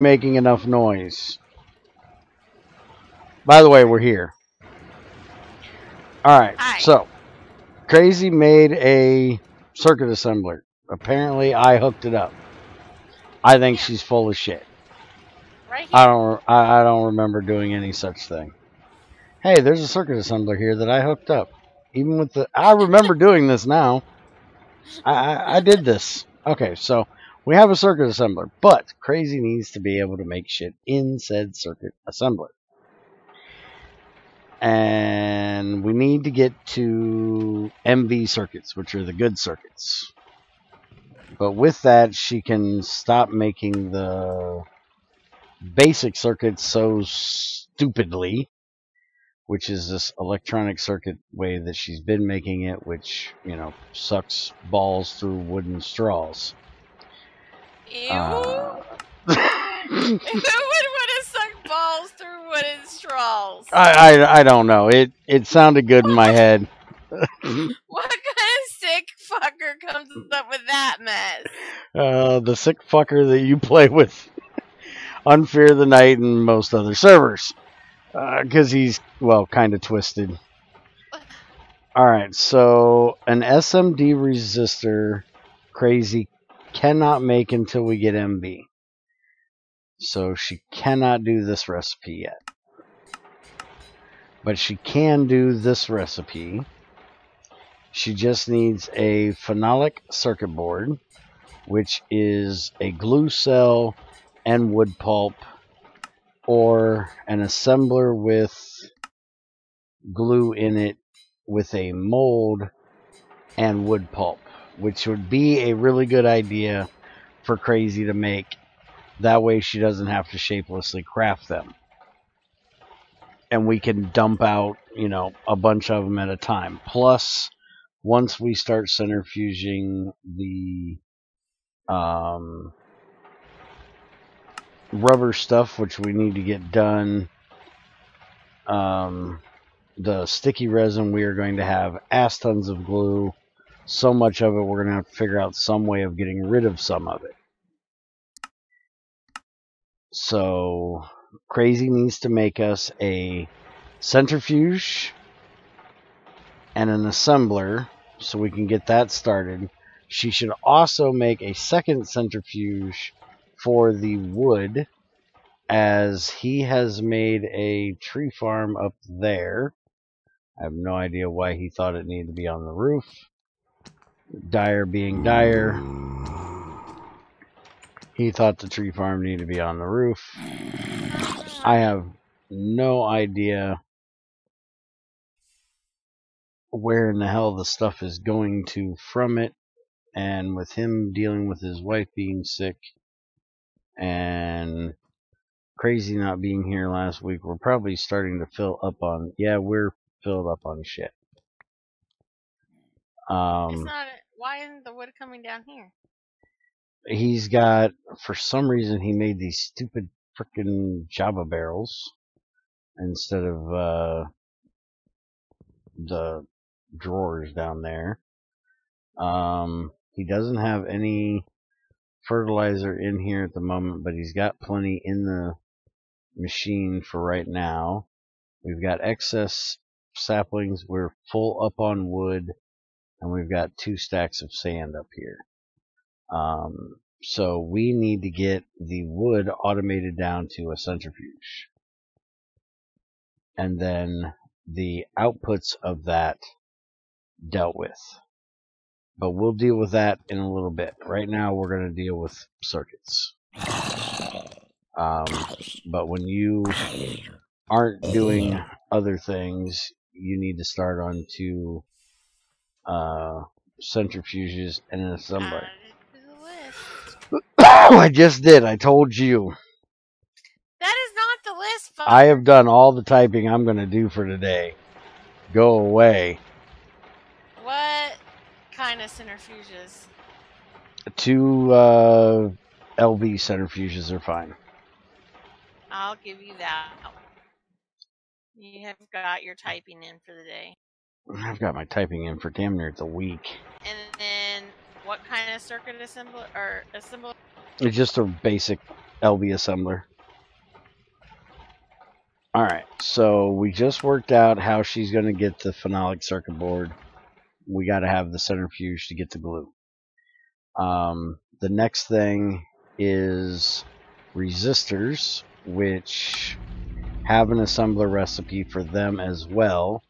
making enough noise. By the way, we're here. All right. Hi. So, Crazy made a circuit assembler. Apparently, I hooked it up. I think she's full of shit. Right here. I don't remember doing any such thing. Hey, there's a circuit assembler here that I hooked up. Even with the, I remember doing this now. I did this. Okay, so we have a circuit assembler, but Crazy needs to be able to make shit in said circuit assembler. And we need to get to MV circuits, which are the good circuits. But with that, she can stop making the basic circuits so stupidly, which is this electronic circuit way that she's been making it, which, you know, sucks balls through wooden straws. Ew. Who would want to suck balls through wooden straws? I don't know. It sounded good in my head. What kind of sick fucker comes up with that mess? The sick fucker that you play with on Fear the Night and most other servers. Because he's, well, kind of twisted. Alright, so an SMD resistor Crazy cannot make until we get MB. So she cannot do this recipe yet. But she can do this recipe. She just needs a phenolic circuit board, which is a glue cell and wood pulp, or an assembler with glue in it with a mold and wood pulp, which would be a really good idea for Crazy to make. That way she doesn't have to shapelessly craft them. And we can dump out, you know, a bunch of them at a time. Plus, once we start centrifuging the rubber stuff, which we need to get done, the sticky resin, we are going to have ass tons of glue. So much of it, we're going to have to figure out some way of getting rid of some of it. So, Crazy needs to make us a centrifuge and an assembler so we can get that started. She should also make a second centrifuge for the wood, as he has made a tree farm up there. I have no idea why he thought it needed to be on the roof. Dire being dire, he thought the tree farm needed to be on the roof. I have no idea where in the hell the stuff is going to from it. And with him dealing with his wife being sick and Crazy not being here last week, we're probably starting to fill up on, yeah, we're filled up on shit. It's not. Why isn't the wood coming down here? He's got, for some reason, he made these stupid frickin' Java barrels instead of the drawers down there. He doesn't have any fertilizer in here at the moment, but he's got plenty in the machine for right now. We've got excess saplings. We're full up on wood, and we've got 2 stacks of sand up here. So we need to get the wood automated down to a centrifuge, and then the outputs of that dealt with. But we'll deal with that in a little bit. Right now we're going to deal with circuits. But when you aren't doing other things, you need to start on 2 centrifuges and an assembler. I just did. I told you. That is not the list, folks. I have done all the typing I'm going to do for today. Go away. What kind of centrifuges? 2 LV centrifuges are fine. I'll give you that. You have got your typing in for the day. I've got my typing in for damn near the week. And then, what kind of circuit assembler? It's just a basic LV assembler. Alright, so we just worked out how she's going to get the phenolic circuit board. We got to have the centrifuge to get the glue. The next thing is resistors, which have an assembler recipe for them as well.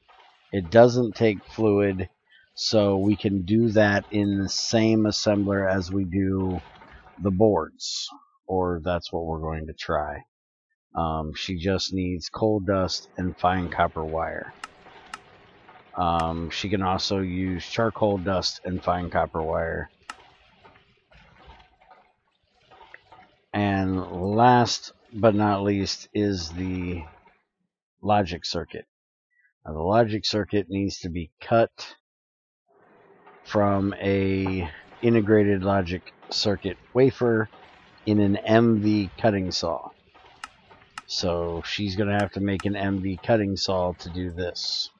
It doesn't take fluid, so we can do that in the same assembler as we do the boards, or that's what we're going to try. She just needs coal dust and fine copper wire. She can also use charcoal dust and fine copper wire. And last but not least is the logic circuit. Now, the logic circuit needs to be cut from a integrated logic circuit wafer in an MV cutting saw. So she's going to have to make an MV cutting saw to do this.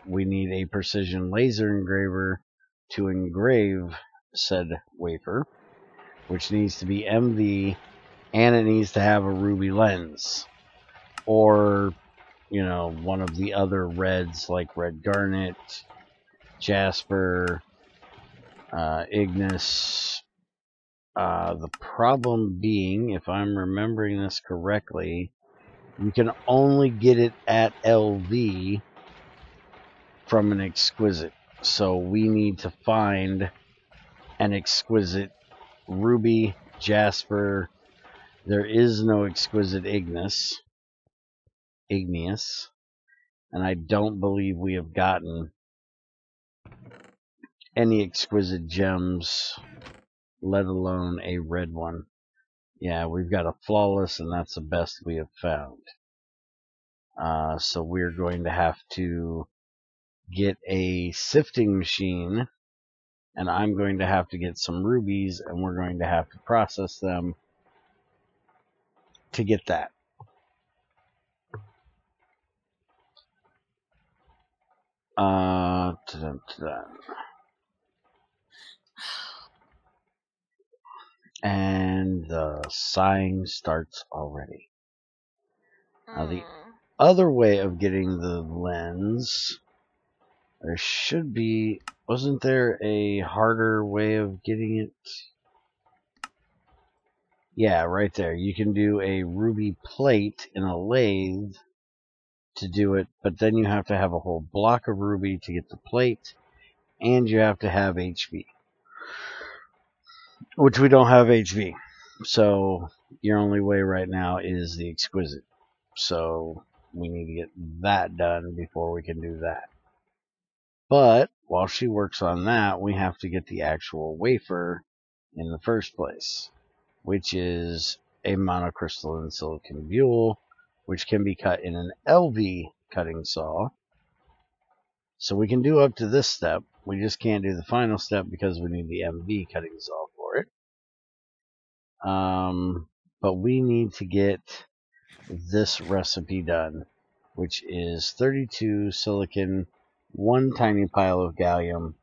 We need a precision laser engraver to engrave said wafer, which needs to be MV, and it needs to have a ruby lens, or, you know, one of the other reds like red garnet, jasper, ignis. The problem being, if I'm remembering this correctly, you can only get it at LV from an exquisite. So we need to find an exquisite ruby, jasper. There is no exquisite igneous, and I don't believe we have gotten any exquisite gems, let alone a red one. Yeah, we've got a flawless, and that's the best we have found. So we're going to have to get a sifting machine, and I'm going to have to get some rubies, and we're going to have to process them to get that. And the sighing starts already. Now the other way of getting the lens, there should be, wasn't there a harder way of getting it? Yeah, right there. You can do a ruby plate in a lathe to do it, but then you have to have a whole block of ruby to get the plate, and you have to have HV, which we don't have HV. So your only way right now is the exquisite. So we need to get that done before we can do that. But while she works on that, we have to get the actual wafer in the first place, which is a monocrystalline silicon buhl, which can be cut in an LV cutting saw. So we can do up to this step. We just can't do the final step because we need the MV cutting saw for it. But we need to get this recipe done, which is 32 silicon, one tiny pile of gallium,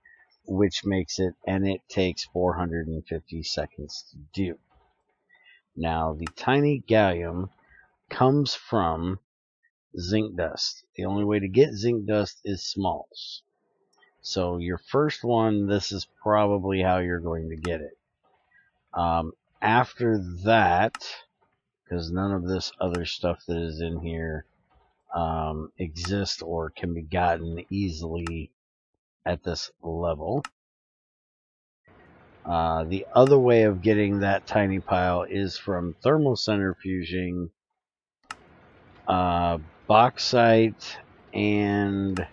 which makes it, and it takes 450 seconds to do. Now, the tiny gallium comes from zinc dust. The only way to get zinc dust is smalls. So your first one, this is probably how you're going to get it. After that, because none of this other stuff that is in here exists or can be gotten easily at this level. The other way of getting that tiny pile is from thermal centrifuging bauxite and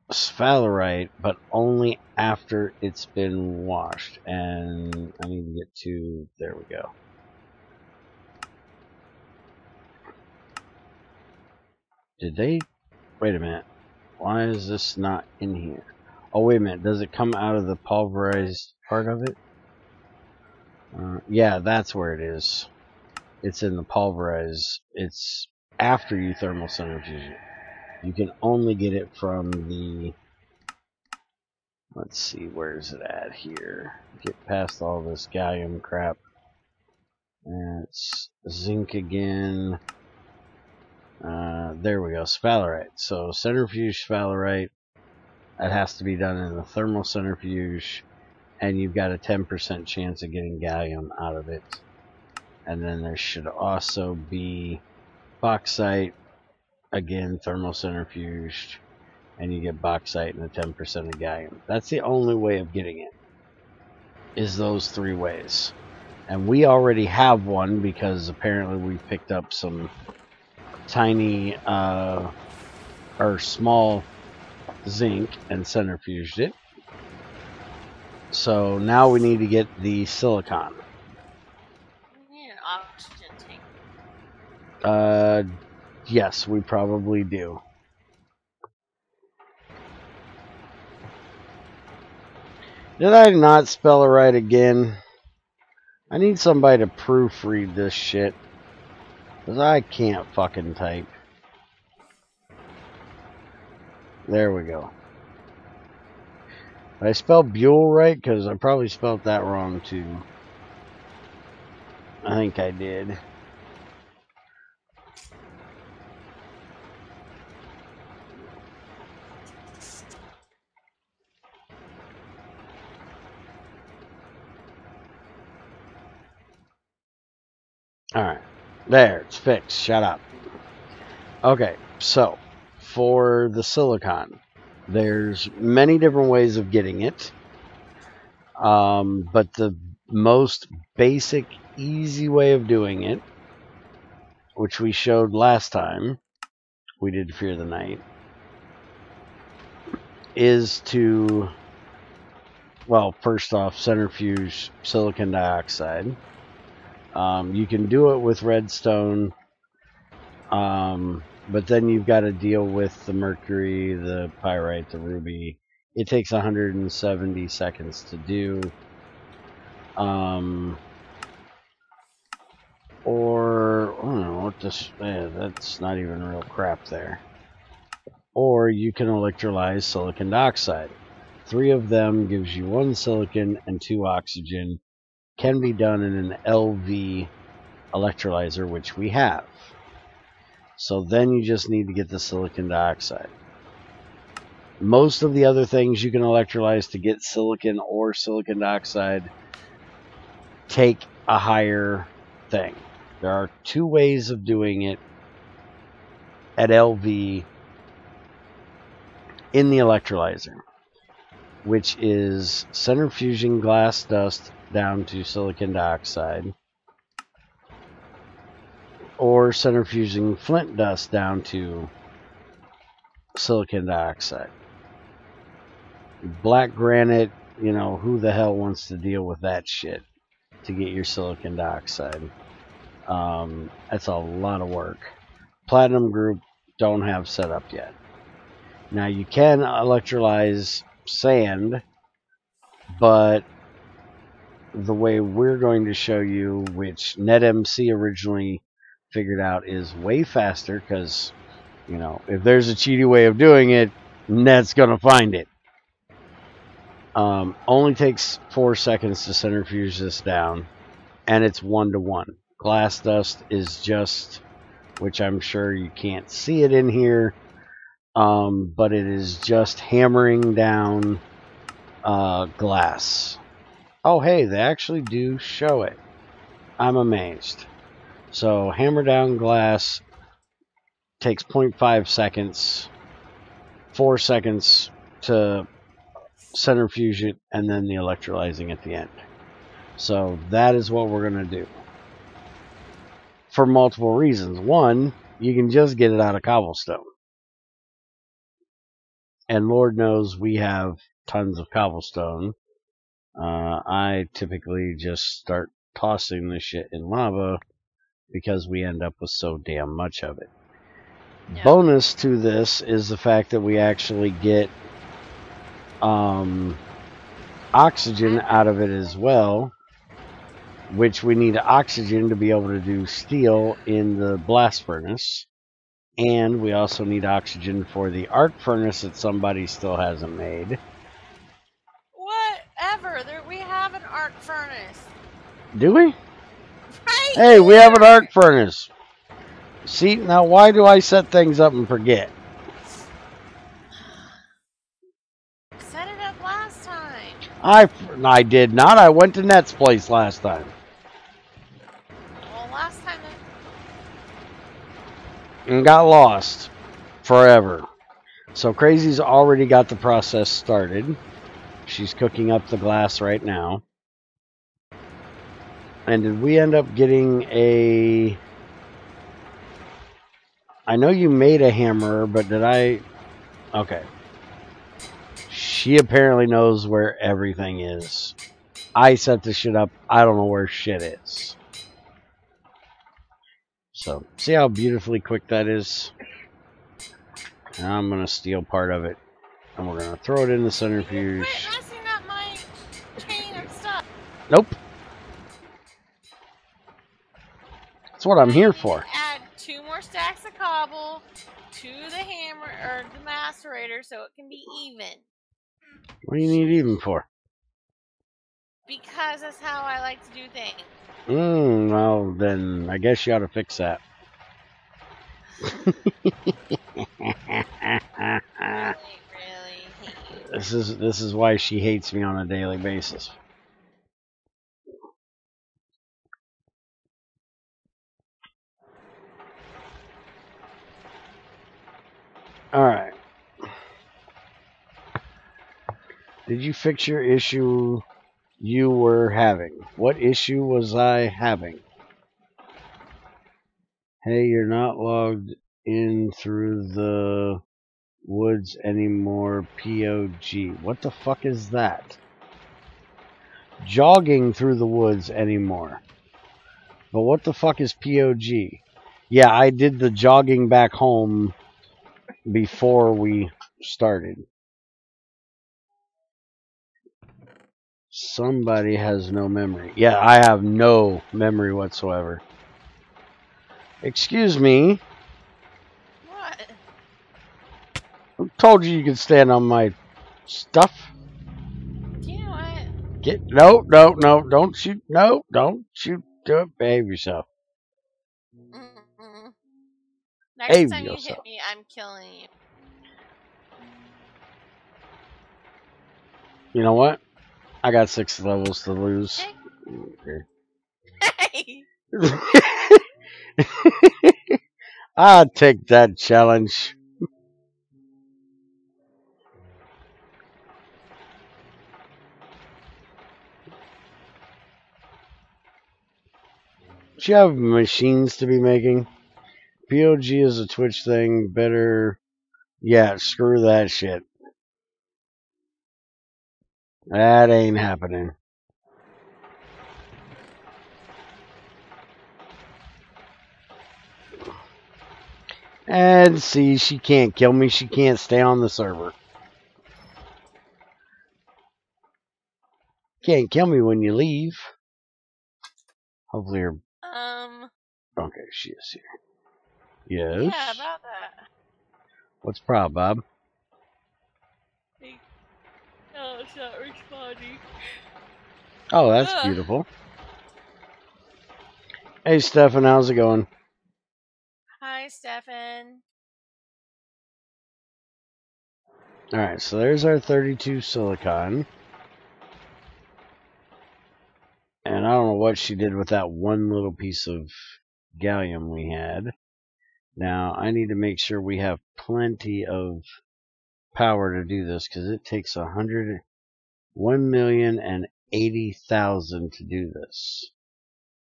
sphalerite, but only after it's been washed. And I need to get to, there we go. Did they, wait a minute, why is this not in here? Oh, wait a minute, does it come out of the pulverized part of it? Yeah, that's where it is. It's in the pulverized, it's after you thermal centrifuge it. You can only get it from the, Let's see, where's it at here? Get past all this gallium crap. And it's zinc again. There we go, sphalerite. So centrifuge sphalerite, that has to be done in the thermal centrifuge, and you've got a 10% chance of getting gallium out of it. And then there should also be bauxite, again thermal centrifuged, and you get bauxite and a 10% of gallium. That's the only way of getting it, is those three ways. And we already have one because apparently we picked up some tiny or small zinc and centrifuged it. So now we need to get the silicon. We need an oxygen tank. Yes, we probably do. Did I not spell it right again? I need somebody to proofread this shit, because I can't fucking type. There we go. Did I spell Buell right? Because I probably spelled that wrong too. I think I did. Alright. There, it's fixed. Shut up. Okay, so for the silicon, there's many different ways of getting it. But the most basic, easy way of doing it, which we showed last time we did Fear the Night, is to, well, first off, centrifuge silicon dioxide. You can do it with redstone, but then you've got to deal with the mercury, the pyrite, the ruby. It takes 170 seconds to do. Or, I don't know what this, that's not even real crap there. Or you can electrolyze silicon dioxide. 3 of them gives you 1 silicon and 2 oxygen. Can be done in an LV electrolyzer, which we have. So then you just need to get the silicon dioxide. Most of the other things you can electrolyze to get silicon or silicon dioxide take a higher thing. There are 2 ways of doing it at LV in the electrolyzer, which is centrifuging glass dust down to silicon dioxide, or centrifuging flint dust down to silicon dioxide. Black granite, you know, who the hell wants to deal with that shit to get your silicon dioxide? That's a lot of work. Platinum group don't have set up yet. Now you can electrolyze sand, but the way we're going to show you, which NetMC originally figured out, is way faster, because, you know, if there's a cheaty way of doing it, Net's going to find it. Only takes 4 seconds to centrifuge this down, and it's 1-to-1. Glass dust is just, which I'm sure you can't see it in here, but it is just hammering down glass. Oh, hey, they actually do show it. I'm amazed. So, hammer down glass takes 0.5 seconds, 4 seconds to centrifuge it, and then the electrolyzing at the end. So, that is what we're going to do. For multiple reasons. One, you can just get it out of cobblestone. And Lord knows we have tons of cobblestone. I typically just start tossing this shit in lava because we end up with so damn much of it. Yeah. Bonus to this is the fact that we actually get oxygen out of it as well, which we need oxygen to be able to do steel in the blast furnace. And we also need oxygen for the arc furnace that somebody still hasn't made. arc furnace. Do we? Right Hey, here. we have an arc furnace. See, now why do I set things up and forget? Set it up last time. I did not. I went to Net's place last time. Well, last time. And got lost. Forever. So Crazy's already got the process started. She's cooking up the glass right now. And did we end up getting a... I know you made a hammer, but did I... Okay. She apparently knows where everything is. I set the shit up. I don't know where shit is. So, see how beautifully quick that is? Now I'm going to steal part of it. And we're going to throw it in the centrifuge. Quit messing up my chain of stuff. Nope. That's what I'm here for. Add 2 more stacks of cobble to the hammer or the macerator so it can be even. What do you need even for? Because that's how I like to do things. Well, then I guess you ought to fix that. Really hate you. This is why she hates me on a daily basis. All right. Did you fix your issue you were having? What issue was I having? Hey, you're not logged in through the woods anymore, POG. What the fuck is that? Jogging through the woods anymore. But what the fuck is POG? Yeah, I did the jogging back home before we started. Somebody has no memory. Yeah, I have no memory whatsoever. Excuse me. What? Who told you you could stand on my stuff? You know what? No, don't shoot. No, don't shoot. Do it. Behave yourself. Mm-mm. Next Behave time you hit yourself. me, I'm killing you. You know what? I got 6 levels to lose. Hey! I'll take that challenge. Do you have machines to be making? POG is a Twitch thing. Better. Yeah, screw that shit. That ain't happening. And see, she can't kill me. She can't stay on the server. Can't kill me when you leave. Hopefully you're... Okay, she is here. Yes? Yeah, about that. What's the problem, Bob? Oh, it's not responding. Oh, that's beautiful. Hey, Stefan, how's it going? Hi, Stefan. Alright, so there's our 32 silicon. And I don't know what she did with that one little piece of gallium we had. Now, I need to make sure we have plenty of power to do this, because it takes 1,080,000 to do this.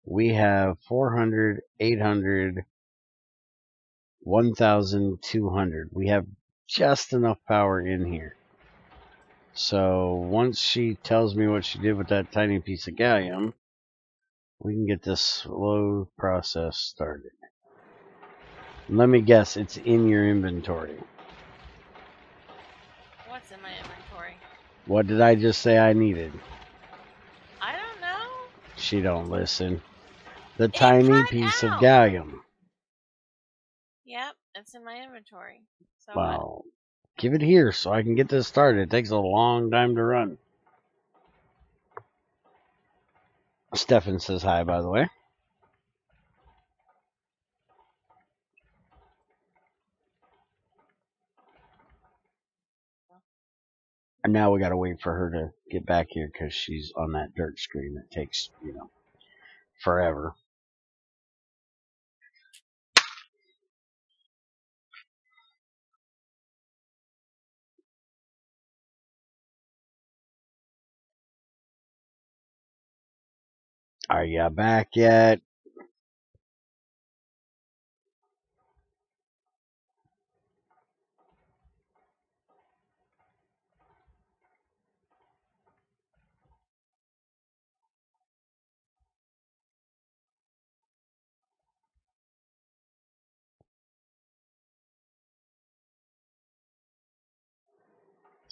We have 400, 800, 1,200. We have just enough power in here. So once she tells me what she did with that tiny piece of gallium, we can get this slow process started. Let me guess, it's in your inventory. What's in my inventory? What did I just say I needed? I don't know. She don't listen. The tiny piece of gallium. Yep, it's in my inventory. So Well, give it here so I can get this started. It takes a long time to run. Stefan says hi, by the way. And now we got to wait for her to get back here because she's on that dirt screen that takes, forever. Are you back yet?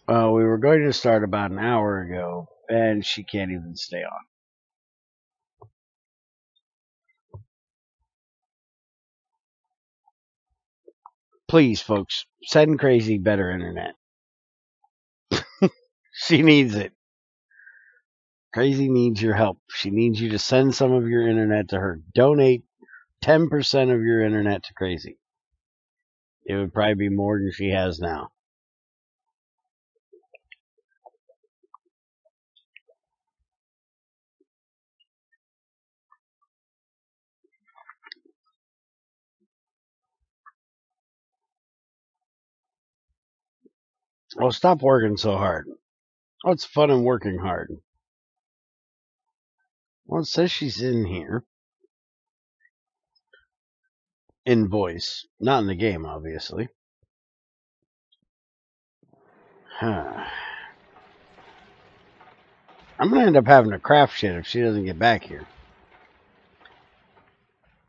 We were going to start about an hour ago, and she can't even stay on. Please, folks, send Crazy better internet. She needs it. Crazy needs your help. She needs you to send some of your internet to her. Donate 10% of your internet to Crazy. It would probably be more than she has now. Well, stop working so hard. What's fun in working hard? Well, it says she's in here. In voice. Not in the game, obviously. Huh. I'm going to end up having to craft shit if she doesn't get back here.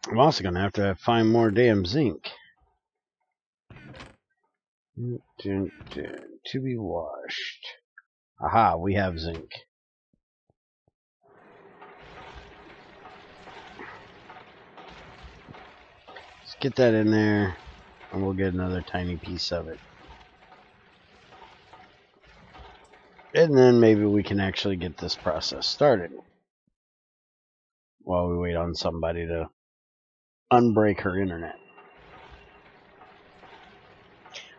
I'm also going to have to find more damn zinc. To be washed. Aha, we have zinc. Let's get that in there, and we'll get another tiny piece of it. And then maybe we can actually get this process started while we wait on somebody to unbreak her internet.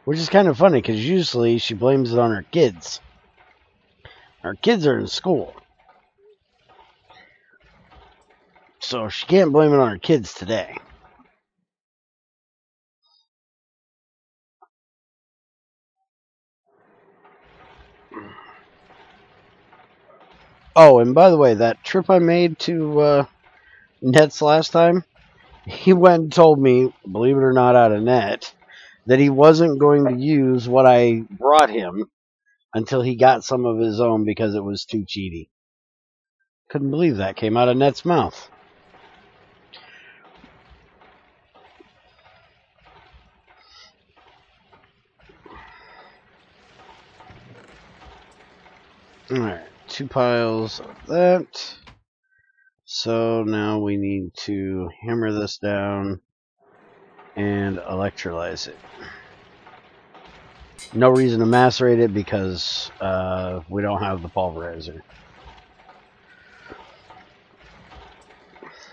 Which is kind of funny, because usually she blames it on her kids. Her kids are in school. So she can't blame it on her kids today. Oh, and by the way, that trip I made to Nets last time, he went and told me, believe it or not, out of net, that he wasn't going to use what I brought him until he got some of his own because it was too cheaty. Couldn't believe that came out of Net's mouth. Alright, 2 piles of that. So now we need to hammer this down and electrolyze it. No reason to macerate it because we don't have the pulverizer.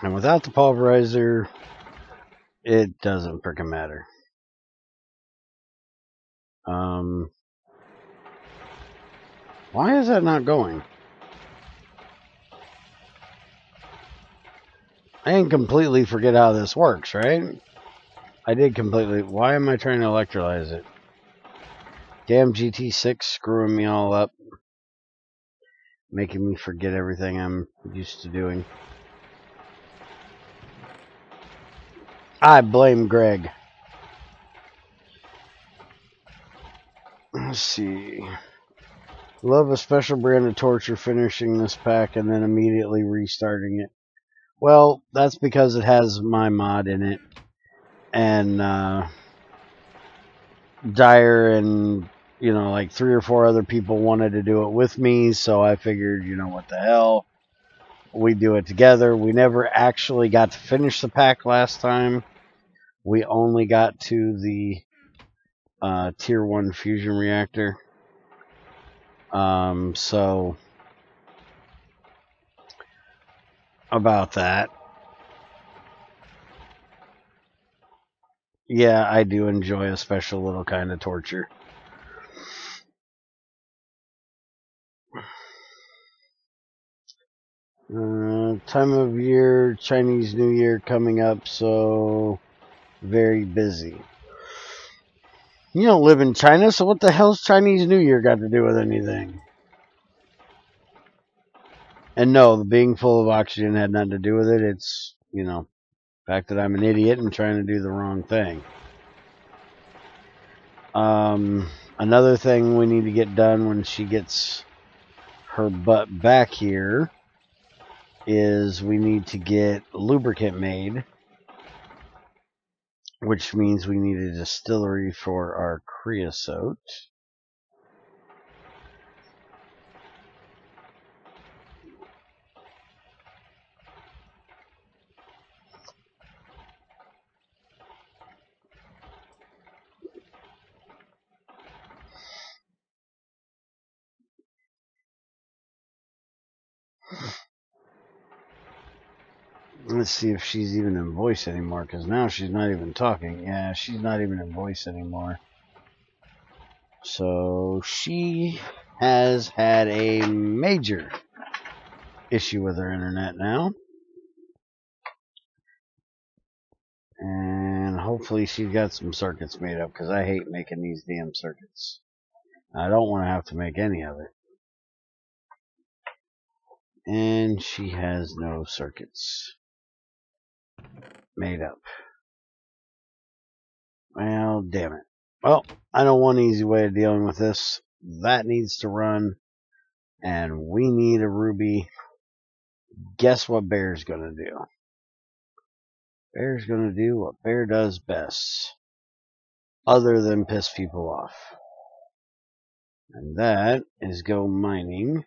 And without the pulverizer, it doesn't frickin' matter. Why is that not going? I didn't completely forget how this works, right? I did completely. Why am I trying to electrolyze it? Damn GT6 screwing me all up. Making me forget everything I'm used to doing. I blame Greg. Let's see. Love a special brand of torture finishing this pack and then immediately restarting it. Well, that's because it has my mod in it. And Dyer and, like 3 or 4 other people wanted to do it with me. So I figured, what the hell. We do it together. We never actually got to finish the pack last time. We only got to the Tier 1 fusion reactor. So about that. Yeah, I do enjoy a special little kind of torture. Time of year, Chinese New Year coming up, so very busy. You don't live in China, so what the hell's Chinese New Year got to do with anything? And no, the being full of oxygen had nothing to do with it. It's, the fact that I'm an idiot and trying to do the wrong thing. Another thing we need to get done when she gets her butt back here is we need to get lubricant made, which means we need a distillery for our creosote. Let's see if she's even in voice anymore, because now she's not even talking. Yeah, she's not even in voice anymore. So she has had a major issue with her internet now. And hopefully she's got some circuits made up, because I hate making these damn circuits. I don't want to have to make any of it. And she has no circuits made up. Well, damn it. Well, I know one easy way of dealing with this. That needs to run, and we need a ruby. Guess what Bear's gonna do? Bear's gonna do what Bear does best, other than piss people off. And that is go mining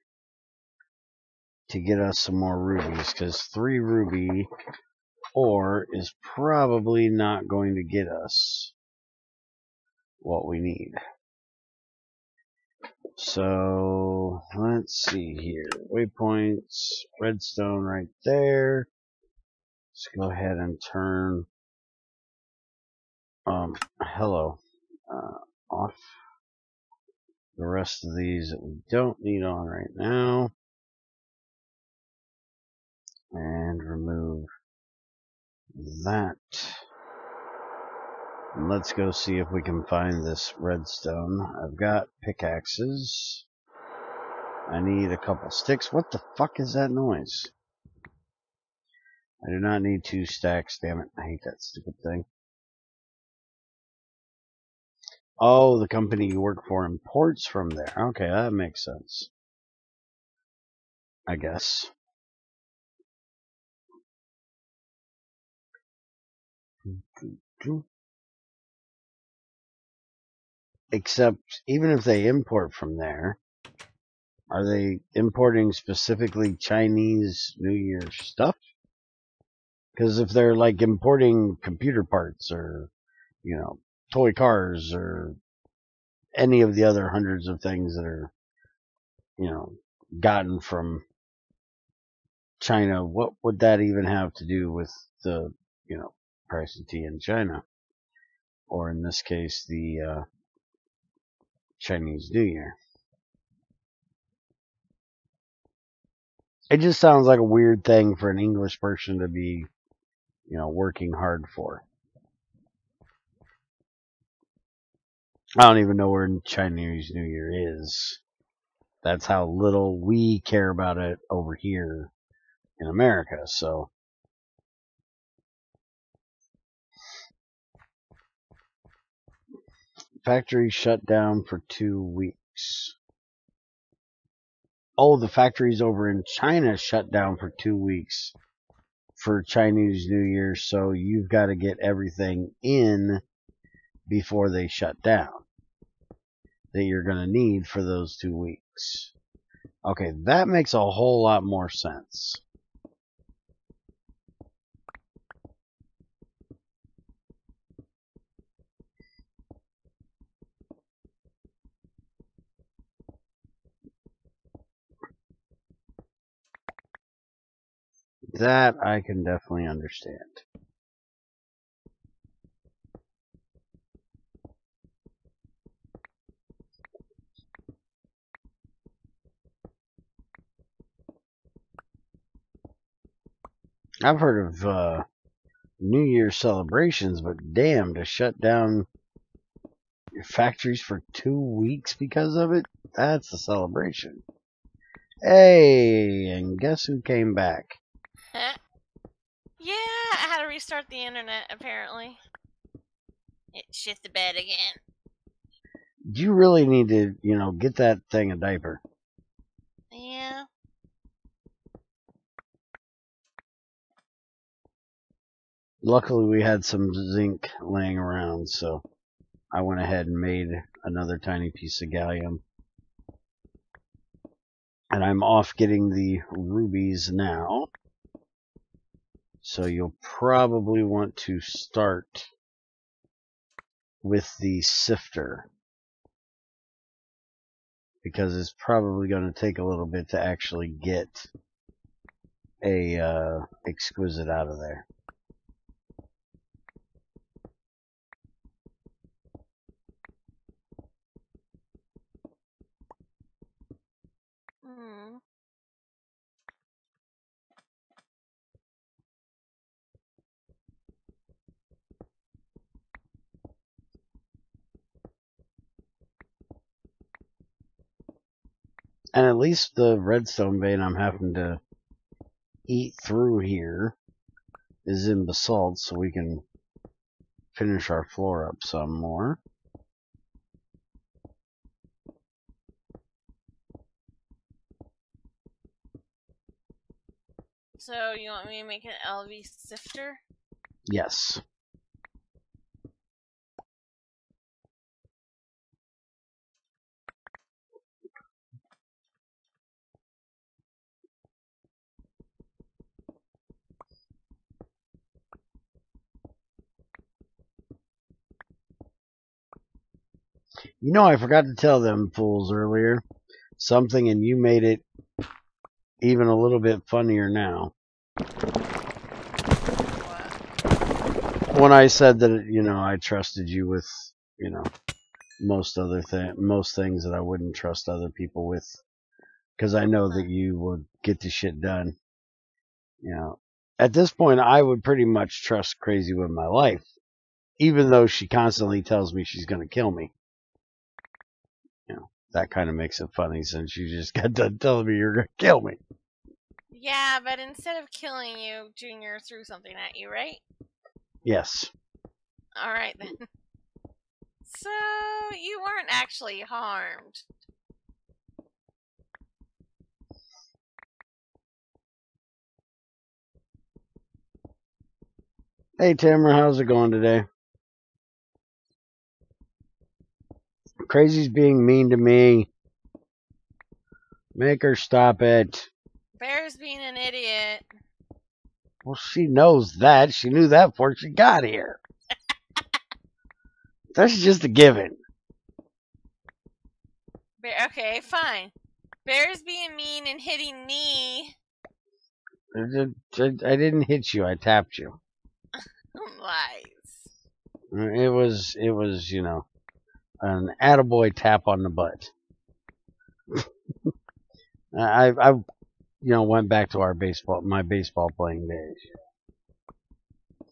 to get us some more rubies, because 3 ruby ore is probably not going to get us what we need. So let's see here. Waypoints, redstone right there. Let's go ahead and turn hello off. The rest of these that we don't need on right now. And remove that. And let's go see if we can find this redstone. I've got pickaxes. I need a couple sticks. What the fuck is that noise? I do not need 2 stacks, damn it. I hate that stupid thing. Oh, the company you work for imports from there. Okay, that makes sense. I guess. Except, even if they import from there, are they importing specifically Chinese New Year stuff? Because if they're like importing computer parts or, toy cars or any of the other hundreds of things that are, gotten from China, what would that even have to do with the, price of tea in China? Or in this case, the Chinese New Year. It just sounds like a weird thing for an English person to be, working hard for. I don't even know where Chinese New Year is. That's how little we care about it over here in America. So, factory shut down for 2 weeks. Oh, the factories over in China shut down for 2 weeks for Chinese New Year. So you've got to get everything in before they shut down that you're going to need for those 2 weeks. Okay, that makes a whole lot more sense. That I can definitely understand. I've heard of New Year's celebrations, but damn, to shut down your factories for 2 weeks because of it, that's a celebration. Hey, and guess who came back? Yeah, I had to restart the internet, apparently. It shit the bed again. You really need to, get that thing a diaper. Yeah. Luckily, we had some zinc laying around, so I went ahead and made another tiny piece of gallium. And I'm off getting the rubies now. So you'll probably want to start with the sifter, because it's probably going to take a little bit to actually get a exquisite out of there. Hmm. And at least the redstone vein I'm having to eat through here is in basalt, so we can finish our floor up some more. So, you want me to make an LV sifter? Yes. I forgot to tell them fools earlier something, and you made it even a little bit funnier now. What? When I said that, I trusted you with, most things that I wouldn't trust other people with, because I know that you would get the shit done. At this point, I would pretty much trust Crazy with my life, even though she constantly tells me she's going to kill me. That kind of makes it funny, since you just got done telling me you're going to kill me. Yeah, but instead of killing you, Junior threw something at you, right? Yes. Alright then. So, you weren't actually harmed. Hey, Tamara, how's it going today? Crazy's being mean to me. Make her stop it. Bear's being an idiot. Well, she knows that. She knew that before she got here. That's just a given. Okay, fine. Bear's being mean and hitting me. I didn't hit you. I tapped you. Lies. It was, an attaboy tap on the butt. I went back to my baseball playing days. I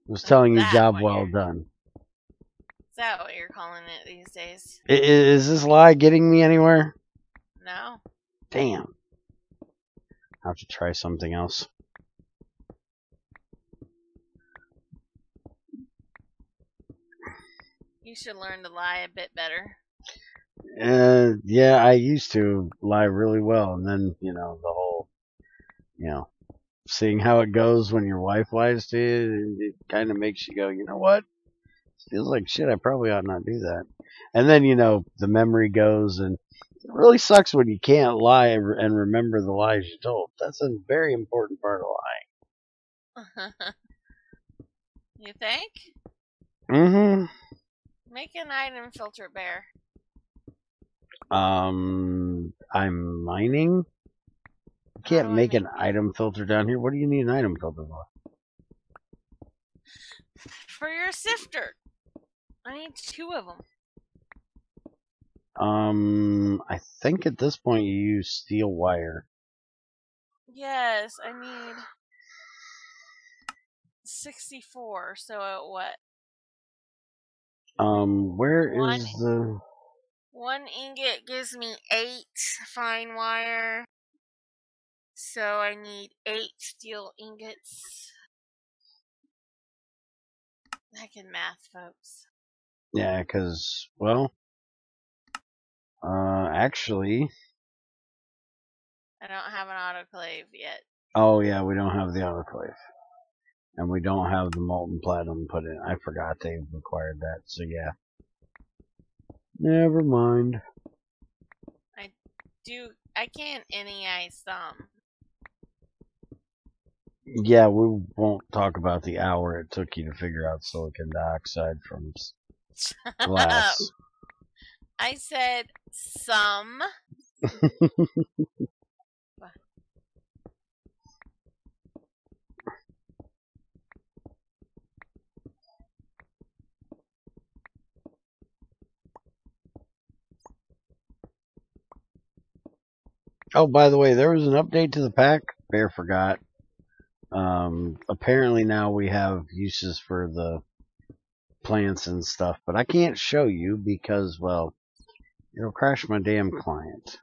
was telling you, job well done. Is that what you're calling it these days? Is this lie getting me anywhere? No. Damn. I'll have to try something else. You should learn to lie a bit better. Yeah, I used to lie really well, and then, the whole, seeing how it goes when your wife lies to you, it kind of makes you go, you know what? It feels like shit, I probably ought not do that. And then, the memory goes, and it really sucks when you can't lie and remember the lies you told. That's a very important part of lying. You think? Mm-hmm. Make an item filter, Bear. I'm mining. can't do I make an make it? item filter down here. What do you need an item filter for? For your sifter. I need 2 of them. I think at this point you use steel wire. Yes, I need 64. So at what? Where One is the... 1 ingot gives me 8 fine wire. So I need 8 steel ingots. I can math, folks. Yeah, because, well, actually... I don't have an autoclave yet. Oh, yeah, we don't have the autoclave. And we don't have the molten platinum put in. I forgot they required that, so yeah. Never mind. I can't NEI some. Yeah, we won't talk about the hour it took you to figure out silicon dioxide from glass. I said some. Oh, by the way, there was an update to the pack. Bear forgot. Apparently now we have uses for the plants and stuff, but I can't show you because, well, it'll crash my damn client.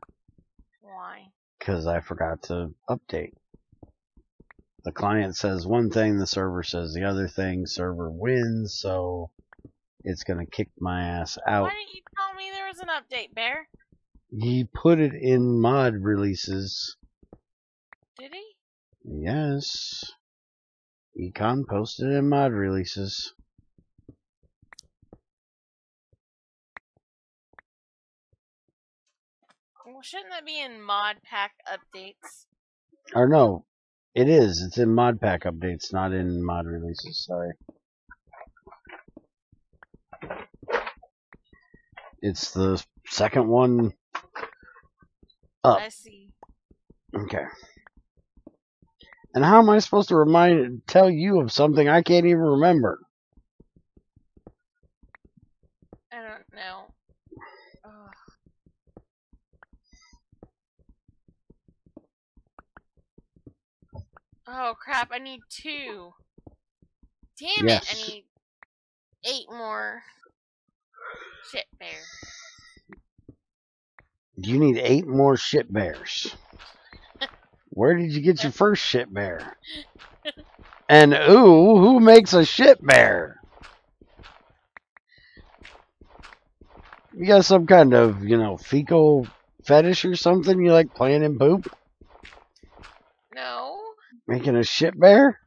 Why? Because I forgot to update. The client says one thing, the server says the other thing, server wins, so it's going to kick my ass out. Why didn't you tell me there was an update, Bear? He put it in mod releases. Did he? Yes. Econ posted it in mod releases. Well, shouldn't that be in mod pack updates? Or no, it is. It's in mod pack updates, not in mod releases. Sorry. It's the second one up. I see. Okay. And how am I supposed to tell you of something I can't even remember? I don't know. Ugh. Oh crap! I need 2. Damn it! I Yes. need 8 more. Shit, Bear. You need 8 more shit bears. Where did you get your first shit bear? And ooh, who makes a shit bear? You got some kind of, fecal fetish or something? You like playing in poop? No. Making a shit bear?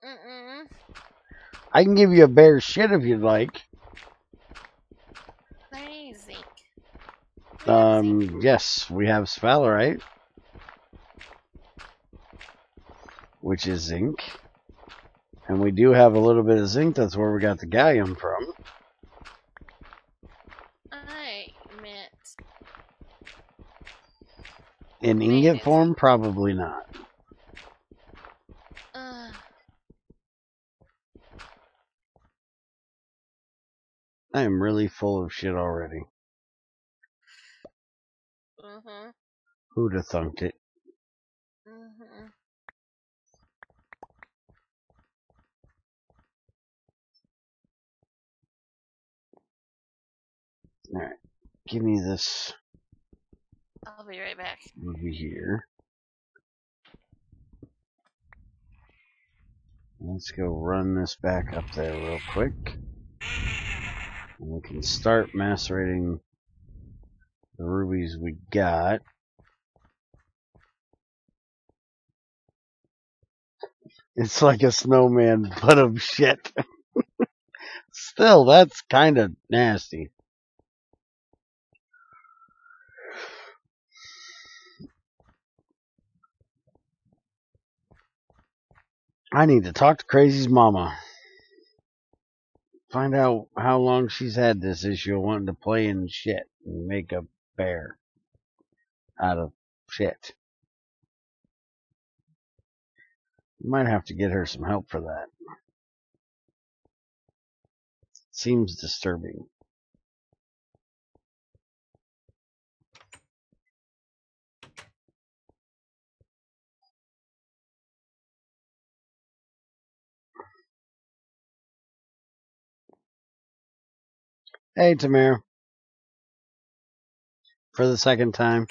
Mm-mm. I can give you a bear shit if you'd like. I need zinc. We have zinc. Yes, we have sphalerite, which is zinc. And we do have a little bit of zinc. That's where we got the gallium from. I meant In ingot form, probably not. I am really full of shit already. Mm-hmm. Who'd have thunked it? Mm-hmm. Alright, give me this I'll be right back. over here. Let's go run this back up there real quick. And we can start macerating the rubies we got. It's like a snowman, but of shit. Still, that's kind of nasty. I need to talk to Crazy's mama. Find out how long she's had this issue of wanting to play in shit and make a bear out of shit. You might have to get her some help for that. Seems disturbing. Hey, Tamara. For the second time.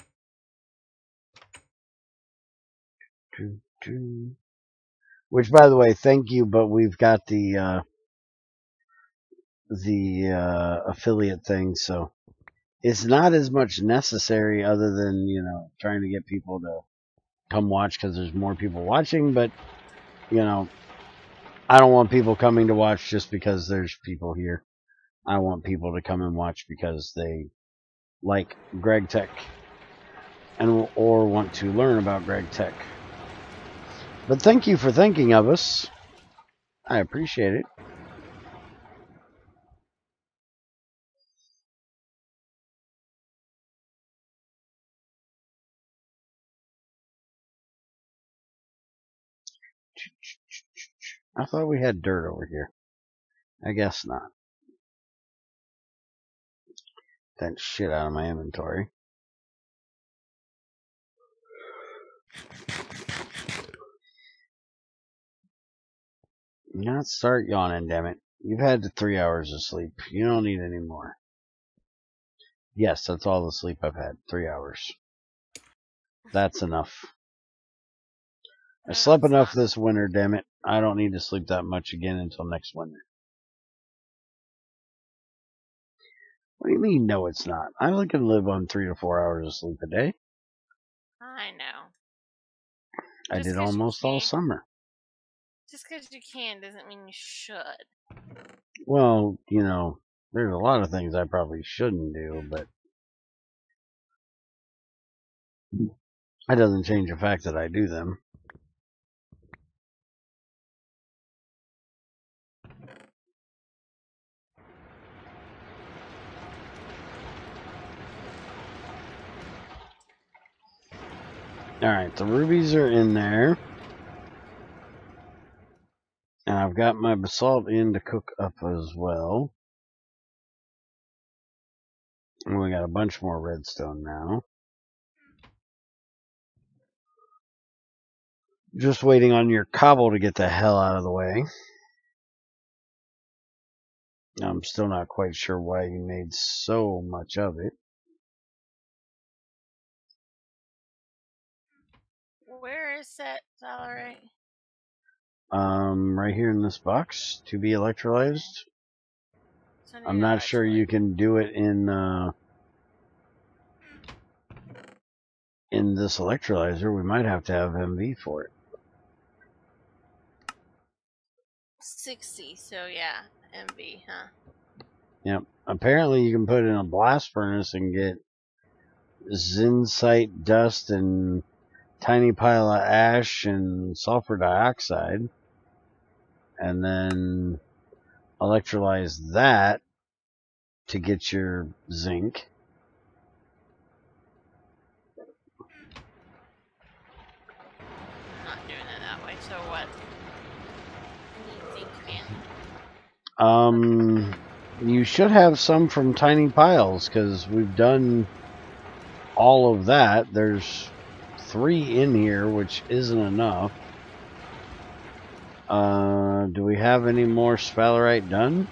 Which, by the way, thank you, but we've got the affiliate thing, so it's not as much necessary other than, trying to get people to come watch because there's more people watching, but, I don't want people coming to watch just because there's people here. I want people to come and watch because they like GregTech or want to learn about GregTech. But thank you for thinking of us. I appreciate it. I thought we had dirt over here. I guess not. That shit out of my inventory. Not start yawning, damn it. You've had 3 hours of sleep. You don't need any more. Yes, that's all the sleep I've had. 3 hours. That's enough. I slept enough this winter, damn it. I don't need to sleep that much again until next winter. What do you mean, no, it's not? I can live on 3 to 4 hours of sleep a day. I know. I did almost all summer. Just because you can doesn't mean you should. Well, there's a lot of things I probably shouldn't do, but that doesn't change the fact that I do them. Alright, the rubies are in there. And I've got my basalt in to cook up as well. And we got a bunch more redstone now. Just waiting on your cobble to get the hell out of the way. I'm still not quite sure why you made so much of it. Where is that salary? Right here in this box to be electrolyzed. I'm not sure you can do it in this electrolyzer. We might have to have MV for it. 60, so yeah, MV, huh? Yep. Apparently you can put it in a blast furnace and get zincite dust and tiny pile of ash and sulfur dioxide, and then electrolyze that to get your zinc. I'm not doing it that way, so what? I need zinc, man. You should have some from tiny piles, because we've done all of that. There's 3 in here, which isn't enough. Do we have any more sphalerite done?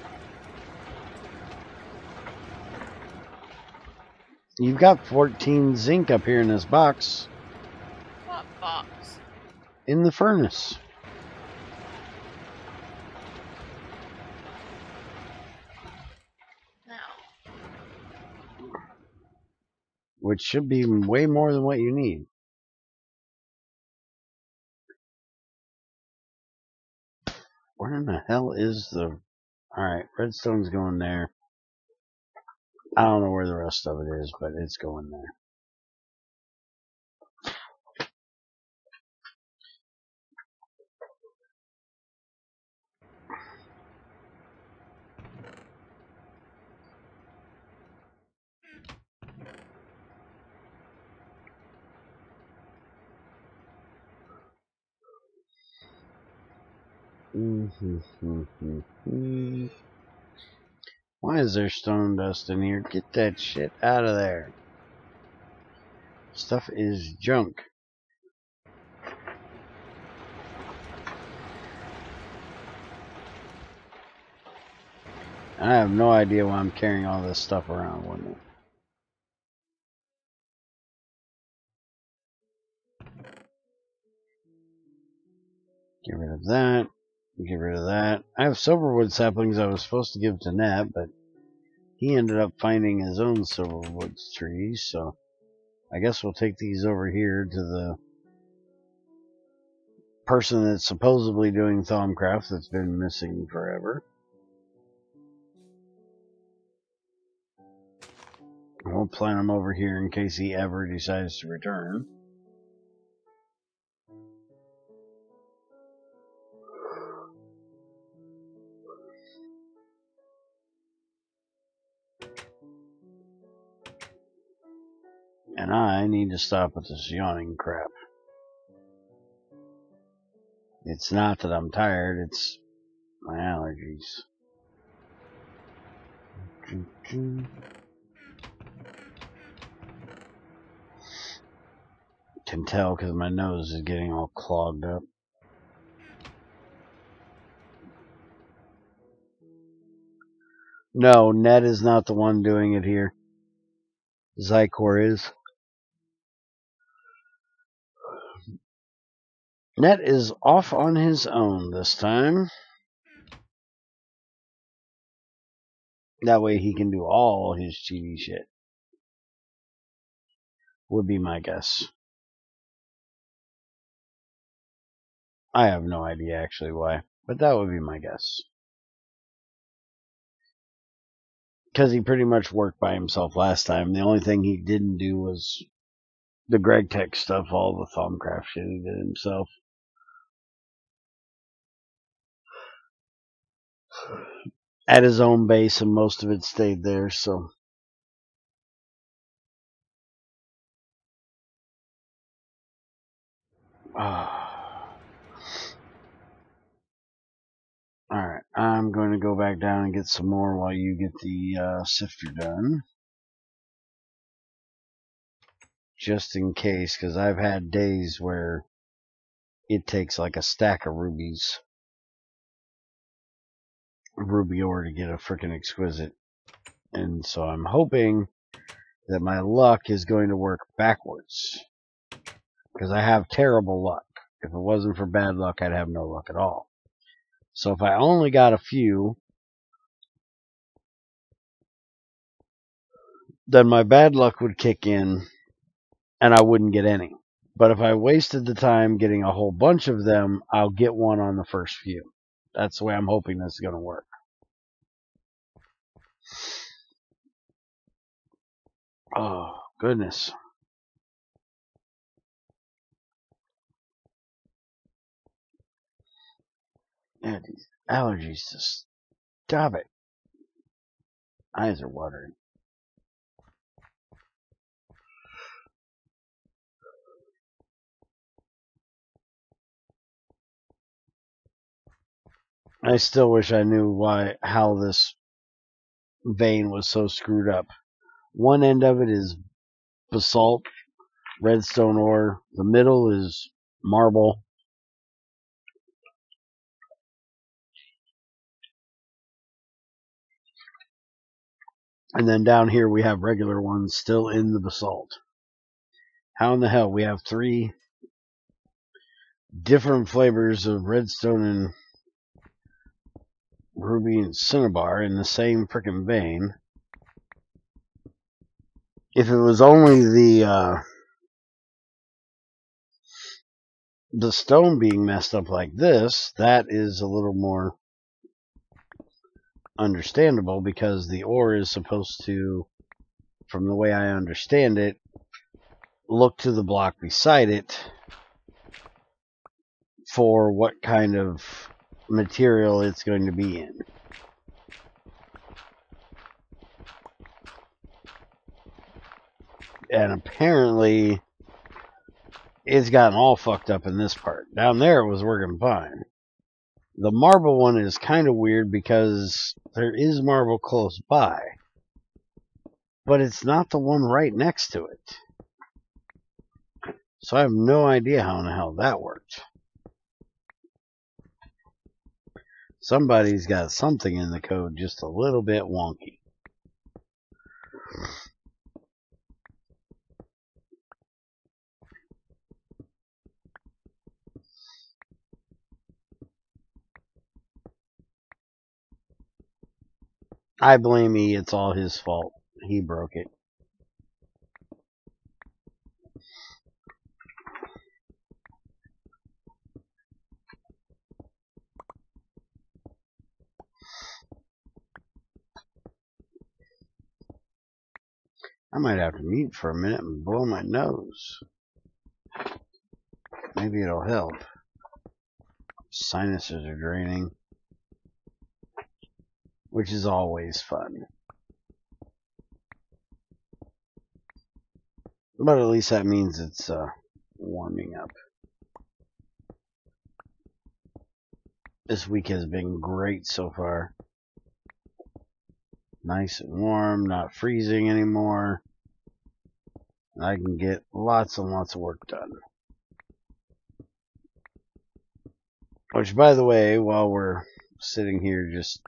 You've got 14 zinc up here in this box. What box? In the furnace. No. Which should be way more than what you need. Where in the hell is the... Alright, redstone's going there. I don't know where the rest of it is, but it's going there. Why is there stone dust in here? Get that shit out of there. Stuff is junk. I have no idea why I'm carrying all this stuff around with me. Get rid of that. Get rid of that. I have silverwood saplings I was supposed to give to Nat, but he ended up finding his own silverwood trees, so I guess we'll take these over here to the person that's supposedly doing Thaumcraft that's been missing forever. We'll plant him over here in case he ever decides to return. And I need to stop with this yawning crap. It's not that I'm tired, it's my allergies. Can tell because my nose is getting all clogged up. No, Ned is not the one doing it here. Zykor is. Ned is off on his own this time. That way he can do all his cheaty shit. Would be my guess. I have no idea actually why, but that would be my guess. Because he pretty much worked by himself last time. The only thing he didn't do was the GregTech stuff, all the Thaumcraft shit he did himself. At his own base, and most of it stayed there, so. Alright, I'm going to go back down and get some more while you get the sifter done. Just in case, because I've had days where it takes like a stack of ruby ore to get a freaking exquisite. And so I'm hoping that my luck is going to work backwards. Because I have terrible luck. If it wasn't for bad luck, I'd have no luck at all. So if I only got a few, then my bad luck would kick in and I wouldn't get any. But if I wasted the time getting a whole bunch of them, I'll get one on the first few. That's the way I'm hoping this is going to work. Oh, goodness. Yeah, these allergies, just stop it. Eyes are watering. I still wish I knew how this vein was so screwed up. One end of it is basalt, redstone ore. The middle is marble. And then down here we have regular ones still in the basalt. How in the hell we have 3 different flavors of redstone and ruby and cinnabar in the same frickin' vein? If it was only the stone being messed up like this, that is a little more understandable because the ore is supposed to, from the way I understand it, look to the block beside it for what kind of material it's going to be in. And apparently it's gotten all fucked up in this part. Down there it was working fine. The marble one is kind of weird because there is marble close by, but it's not the one right next to it. So I have no idea how in the hell that worked. Somebody's got something in the code just a little bit wonky. I blame E. It's all his fault. He broke it. I might have to mute for a minute and blow my nose. Maybe it'll help. Sinuses are draining, which is always fun. But at least that means it's warming up. This week has been great so far. Nice and warm, not freezing anymore. And I can get lots and lots of work done. Which, by the way, while we're sitting here just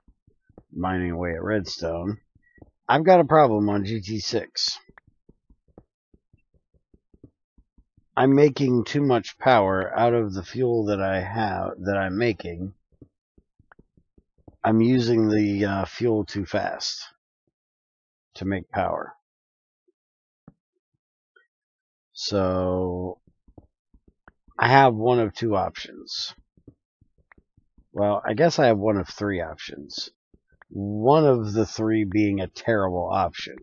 mining away at redstone, I've got a problem on GT6. I'm making too much power out of the fuel that I'm making. I'm using the fuel too fast to make power. So I have one of two options. Well, I guess I have one of three options. One of the three being a terrible option.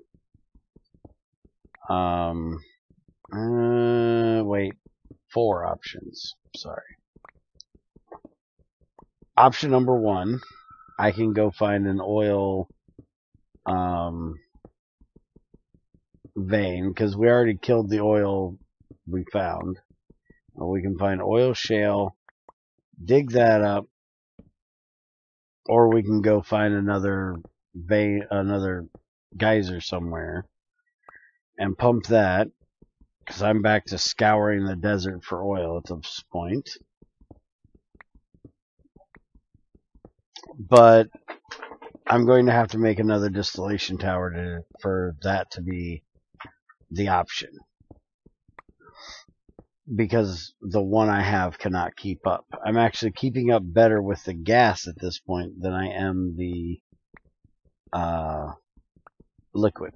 Wait, four options. Sorry. Option number one, I can go find an oil vein, because we already killed the oil we found. We can find oil shale, dig that up, or we can go find another vein, another geyser somewhere, and pump that, because I'm back to scouring the desert for oil at this point. But I'm going to have to make another distillation tower for that to be the option, because the one I have cannot keep up. I'm actually keeping up better with the gas at this point than I am the liquid,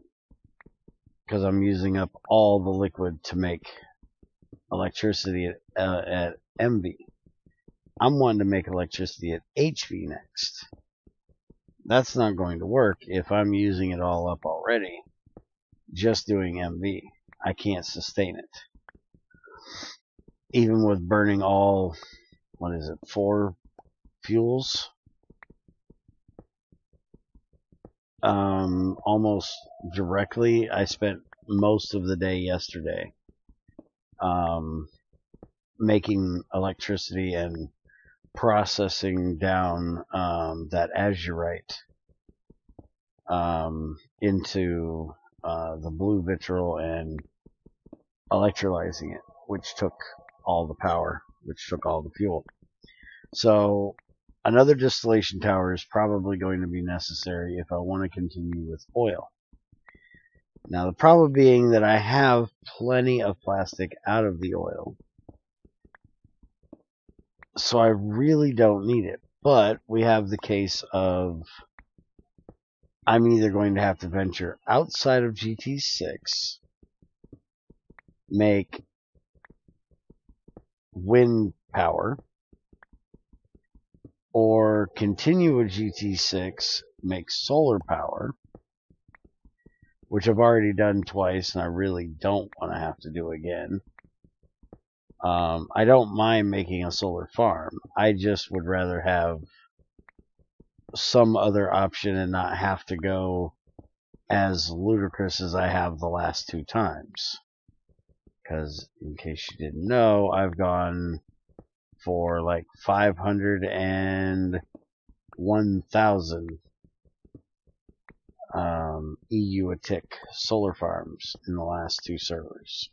because I'm using up all the liquid to make electricity at MV. I'm wanting to make electricity at HV next. That's not going to work if I'm using it all up already. Just doing MV, I can't sustain it. Even with burning all, 4 fuels? Almost directly. I spent most of the day yesterday making electricity and processing down that azurite into the blue vitriol and electrolyzing it, which took all the power, which took all the fuel. So another distillation tower is probably going to be necessary if I want to continue with oil. Now the problem being that I have plenty of plastic out of the oil, so I really don't need it. But we have the case of I'm either going to have to venture outside of GT6, make wind power, or continue with GT6, make solar power, which I've already done twice and I really don't want to have to do again. I don't mind making a solar farm. I just would rather have some other option and not have to go as ludicrous as I have the last 2 times. Because, in case you didn't know, I've gone for like 501,000 EU a tick solar farms in the last 2 servers.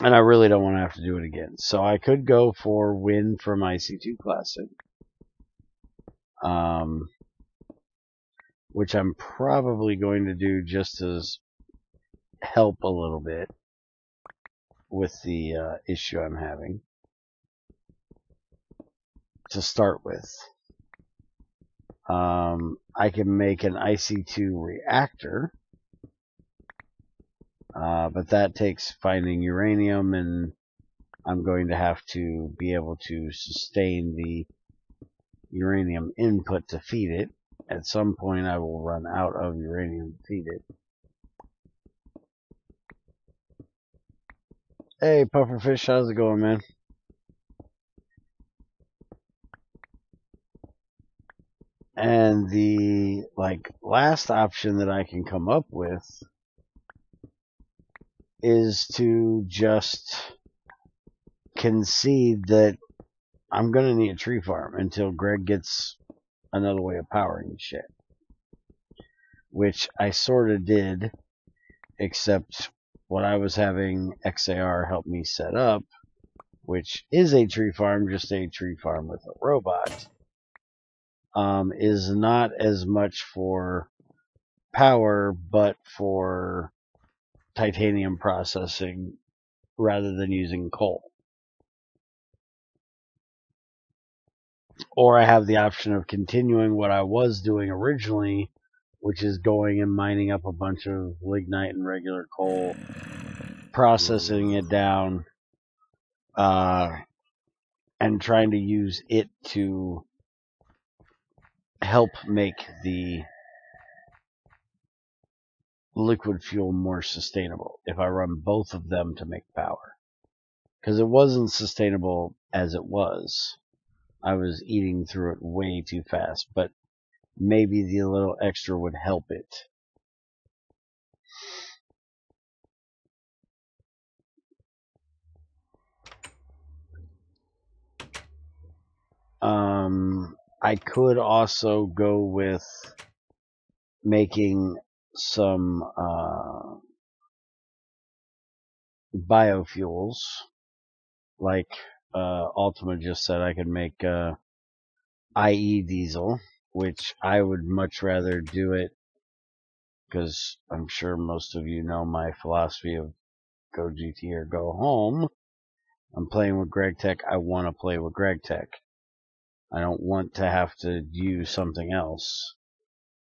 And I really don't want to have to do it again. So I could go for win from IC2 Classic. Which I'm probably going to do just as help a little bit with the issue I'm having to start with. I can make an IC2 reactor, but that takes finding uranium, and I'm going to have to be able to sustain the uranium input to feed it. At some point I will run out of uranium to feed it. Hey, Pufferfish, how's it going, man? And the last option that I can come up with is to just concede that I'm gonna need a tree farm until Greg gets another way of powering shit. Which I sorta did, except what I was having XAR help me set up, which is a tree farm, just a tree farm with a robot, is not as much for power, but for titanium processing rather than using coal. Or I have the option of continuing what I was doing originally, which is going and mining up a bunch of lignite and regular coal, processing it down, and trying to use it to help make the liquid fuel more sustainable if I run both of them to make power. Because it wasn't sustainable as it was. I was eating through it way too fast, but maybe the little extra would help it. I could also go with making some biofuels, like Ultima just said. I could make IE diesel, which I would much rather do it, because I'm sure most of you know my philosophy of go GT or go home. I'm playing with GregTech. I want to play with GregTech. I don't want to have to use something else.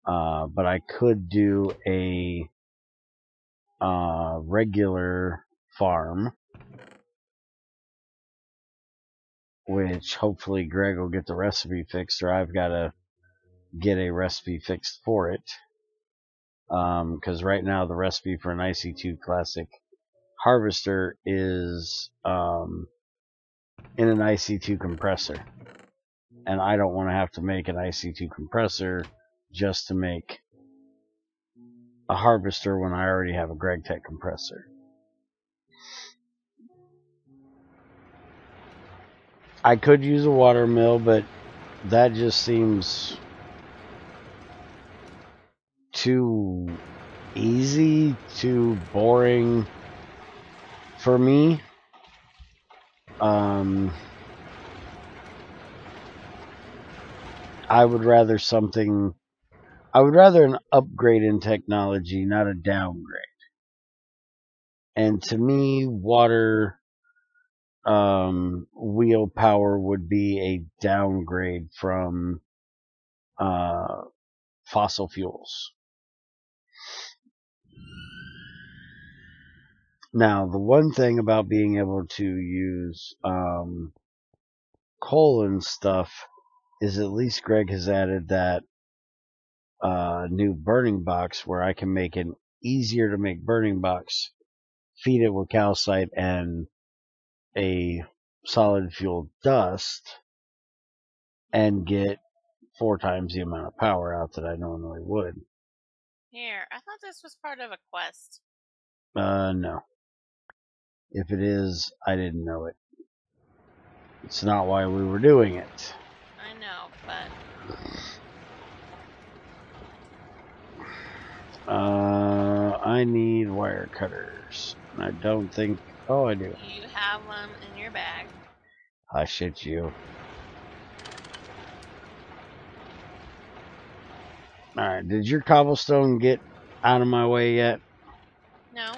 But I could do a regular farm, which hopefully Greg will get the recipe fixed, or I've got to get a recipe fixed for it. Because right now the recipe for an IC2 Classic harvester is in an IC2 compressor. And I don't want to have to make an IC2 compressor just to make a harvester when I already have a GregTech compressor. I could use a water mill, but that just seems too easy, too boring for me. I would rather an upgrade in technology, not a downgrade. And to me, water wheel power would be a downgrade from fossil fuels. Now, the one thing about being able to use coal and stuff is at least Greg has added that new burning box where I can make an easier to make burning box, feed it with calcite and a solid fuel dust, and get 4 times the amount of power out that I normally would. Here, I thought this was part of a quest. No. If it is, I didn't know it. It's not why we were doing it. I know, but... I need wire cutters. I don't think... Oh, I do. You have them in your bag. I shit you. Alright, did your cobblestone get out of my way yet? No.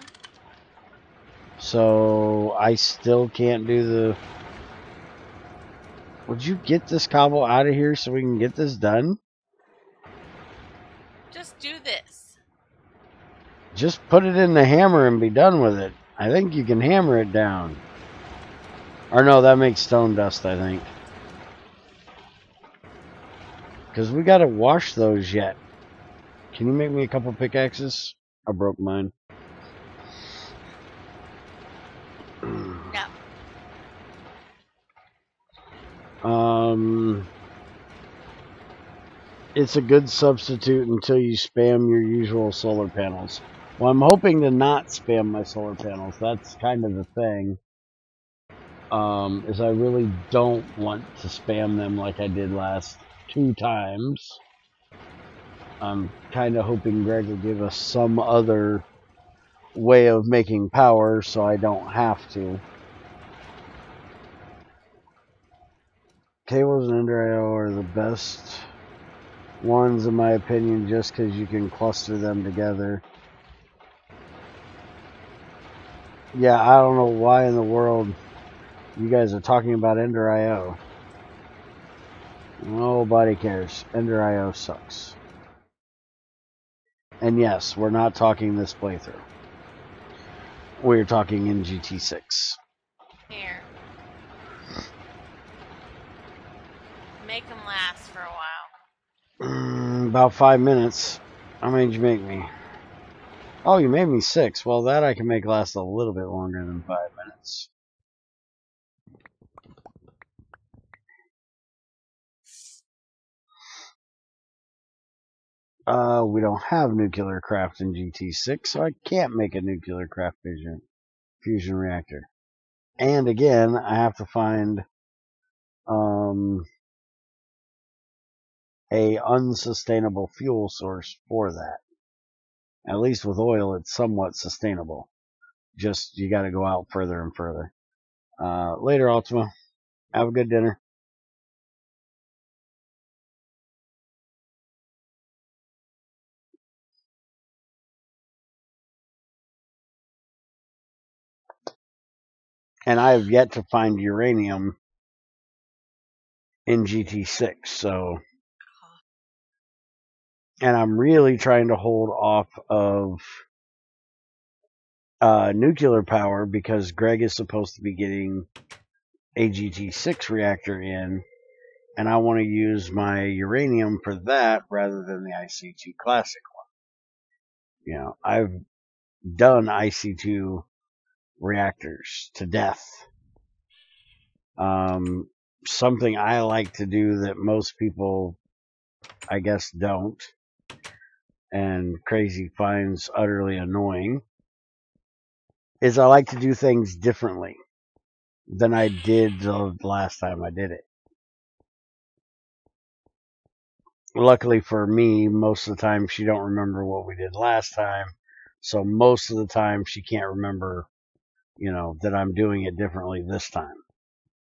So, I still can't do the... Would you get this cobble out of here so we can get this done? Just do this. Just put it in the hammer and be done with it. I think you can hammer it down. Or no, that makes stone dust, I think. Because we gotta wash those yet. Can you make me a couple pickaxes? I broke mine. No. It's a good substitute until you spam your usual solar panels. Well, I'm hoping to not spam my solar panels. That's kind of the thing. Is I really don't want to spam them like I did last 2 times. I'm kind of hoping Greg will give us some other way of making power so I don't have to. Cables and Ender IO are the best ones in my opinion just because you can cluster them together. Yeah, I don't know why in the world you guys are talking about Ender IO. Nobody cares. Ender IO sucks. And yes, we're not talking this playthrough. We're talking in GT6. Here. Make them last for a while. About 5 minutes. How many did you make me? Oh, you made me 6. Well, that I can make last a little bit longer than 5 minutes. We don't have nuclear craft in GT6, so I can't make a nuclear craft fusion reactor. And again, I have to find a unsustainable fuel source for that. At least with oil, it's somewhat sustainable. Just, you gotta go out further and further. Later, Ultima. Have a good dinner. And I have yet to find uranium in GT6, so... And I'm really trying to hold off of nuclear power because Greg is supposed to be getting a GT6 reactor in, and I want to use my uranium for that rather than the IC2 Classic one. You know, I've done IC2 reactors to death. Something I like to do that most people, I guess, don't, and Crazy finds utterly annoying, is I like to do things differently than I did the last time I did it. Luckily for me, most of the time she don't remember what we did last time, so most of the time she can't remember, you know, that I'm doing it differently this time.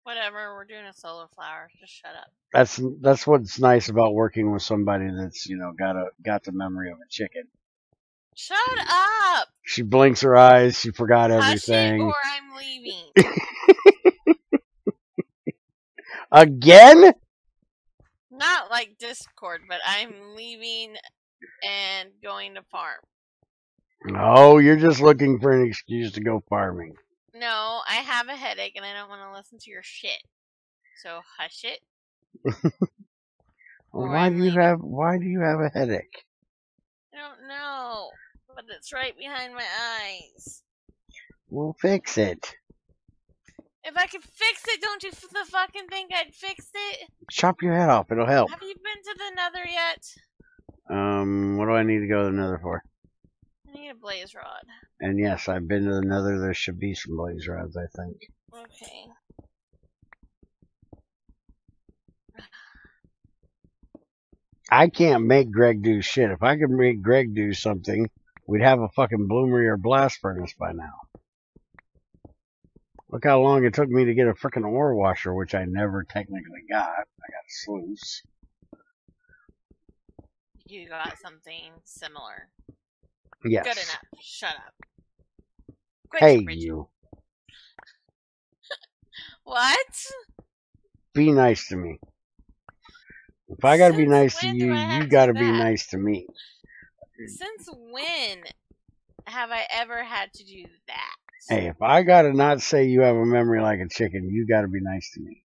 Whatever, we're doing a solar flower. Just shut up. That's what's nice about working with somebody that's, you know, got the memory of a chicken. Shut up! She blinks her eyes, she forgot Hush it everything. or I'm leaving. Again? Not like Discord, but I'm leaving and going to farm. No, you're just looking for an excuse to go farming. No, I have a headache and I don't want to listen to your shit. So hush it. Why do you have a headache? I don't know, but it's right behind my eyes. We'll fix it. If I could fix it, don't you fucking think I'd fix it? Chop your head off, it'll help. Have you been to the Nether yet? What do I need to go to the Nether for? I need a blaze rod. And yes, I've been to the Nether. There should be some blaze rods, I think. Okay. I can't make Greg do shit. If I could make Greg do something, we'd have a fucking bloomery or blast furnace by now. Look how long it took me to get a freaking ore washer, which I never technically got. I got a sluice. You got something similar. Yes. Good enough. Shut up. Quit Hey, preaching. you. What? Be nice to me. If I gotta be Since nice to when do you, I have you to gotta do be that? nice to me. Since when have I ever had to do that? Hey, if I gotta not say you have a memory like a chicken, you gotta be nice to me.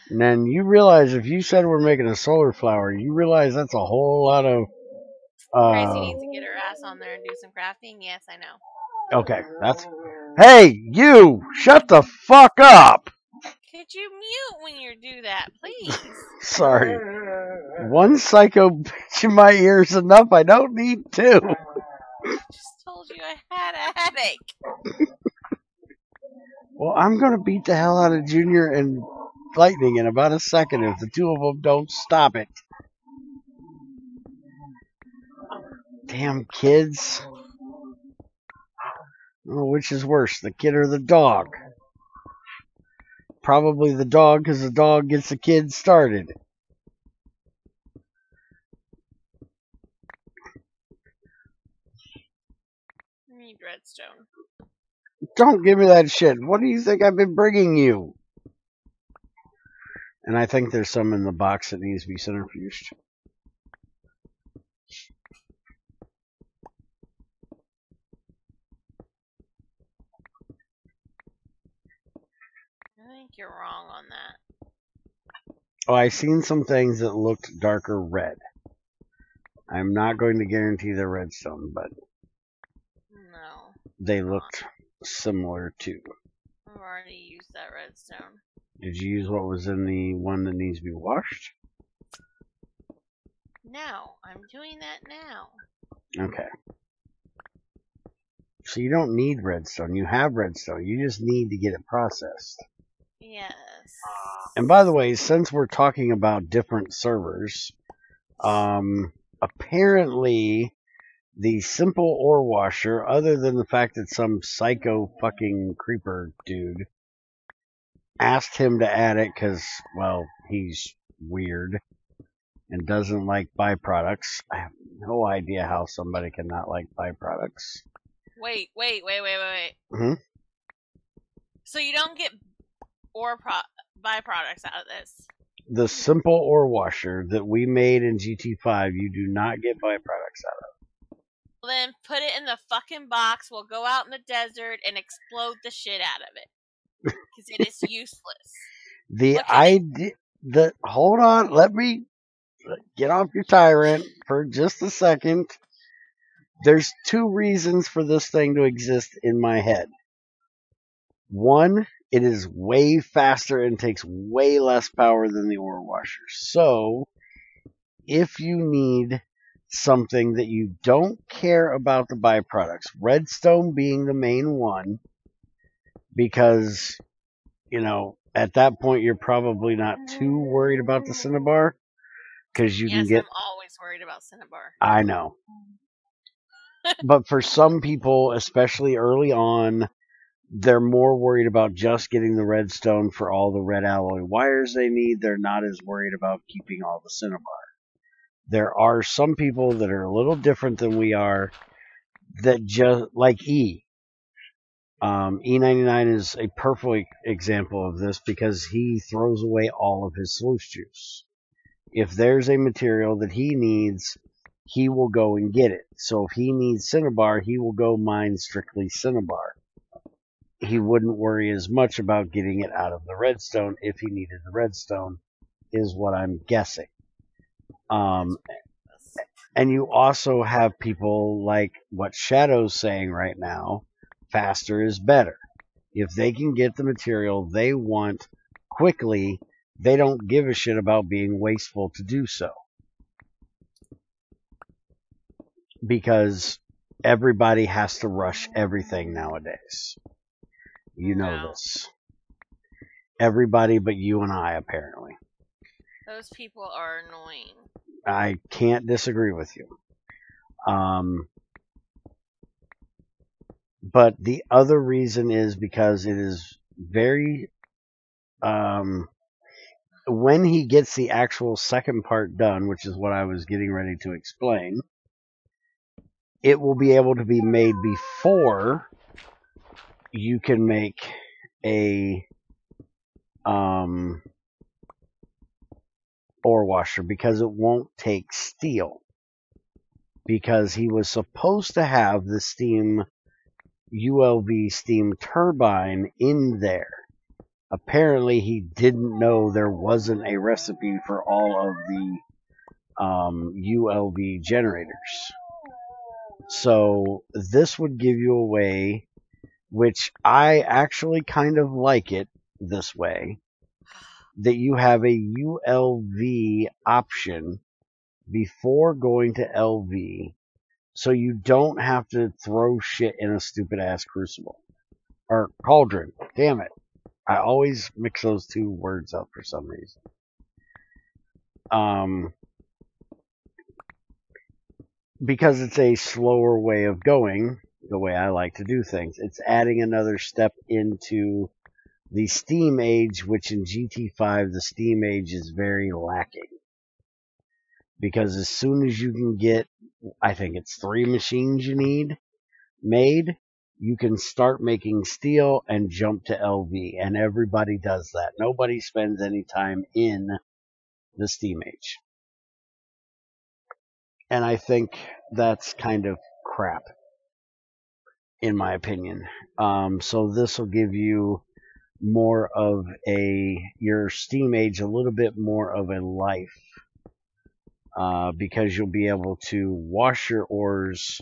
And then you realize if you said we're making a solar flower, you realize that's a whole lot of. Crazy needs to get her ass on there and do some crafting. Yes, I know. Okay, that's. Hey, you! Shut the fuck up! Could you mute when you do that, please? Sorry. One psycho bitch in my ear is enough. I don't need two. I just told you I had a headache. Well, I'm gonna beat the hell out of Junior and Lightning in about a second if the two of them don't stop it. Damn kids. Oh, which is worse, the kid or the dog? Probably the dog, because the dog gets the kid started. I need redstone. Don't give me that shit. What do you think I've been bringing you? And I think there's some in the box that needs to be centrifuged. I think you're wrong on that. Oh, I seen some things that looked darker red. I'm not going to guarantee they're redstone, but No. they looked similar too. I've already used that redstone. Did you use what was in the one that needs to be washed? No, I'm doing that now. Okay. So you don't need redstone. You have redstone. You just need to get it processed. Yes. And by the way, since we're talking about different servers, apparently the simple ore washer, other than the fact that some psycho fucking creeper dude asked him to add it because, well, he's weird and doesn't like byproducts. I have no idea how somebody can not like byproducts. Wait. Mm-hmm. So you don't get byproducts out of this? The simple ore washer that we made in GT5, you do not get byproducts out of. Well, then put it in the fucking box. We'll go out in the desert and explode the shit out of it. Because it is useless. The idea. Hold on, let me get off your tyrant for just a second. There's two reasons for this thing to exist in my head. One, it is way faster and takes way less power than the ore washer. So, if you need something that you don't care about the byproducts, redstone being the main one, because, you know, at that point you're probably not too worried about the cinnabar, because you can get... I'm always worried about cinnabar. I know. But for some people, especially early on, they're more worried about just getting the redstone for all the red alloy wires they need. They're not as worried about keeping all the cinnabar. There are some people that are a little different than we are that just, like E. E99 is a perfect example of this because he throws away all of his sluice juice. If there's a material that he needs, he will go and get it. So if he needs cinnabar, he will go mine strictly cinnabar. He wouldn't worry as much about getting it out of the redstone if he needed the redstone, is what I'm guessing. And you also have people like what Shadow's saying right now, faster is better. If they can get the material they want quickly, they don't give a shit about being wasteful to do so. Because everybody has to rush everything nowadays. You know this. everybody but you and I, apparently. Those people are annoying. I can't disagree with you. But the other reason is because it is very, when he gets the actual second part done, which is what I was getting ready to explain, it will be able to be made before you can make a ore washer, because it won't take steel, because he was supposed to have the steam ULV steam turbine in there. Apparently he didn't know there wasn't a recipe for all of the ULV generators. So this would give you a way, which I actually kind of like it this way, that you have a ULV option before going to LV, so you don't have to throw shit in a stupid ass crucible or cauldron. Damn it. I always mix those two words up for some reason. Because it's a slower way of going, the way I like to do things. It's adding another step into the steam age, which in GT5, the steam age is very lacking. Because as soon as you can get, I think it's 3 machines you need made, you can start making steel and jump to LV. And everybody does that. Nobody spends any time in the steam age. And I think that's kind of crap, in my opinion. So this will give you more of your steam age, a little bit more of a life, because you'll be able to wash your ores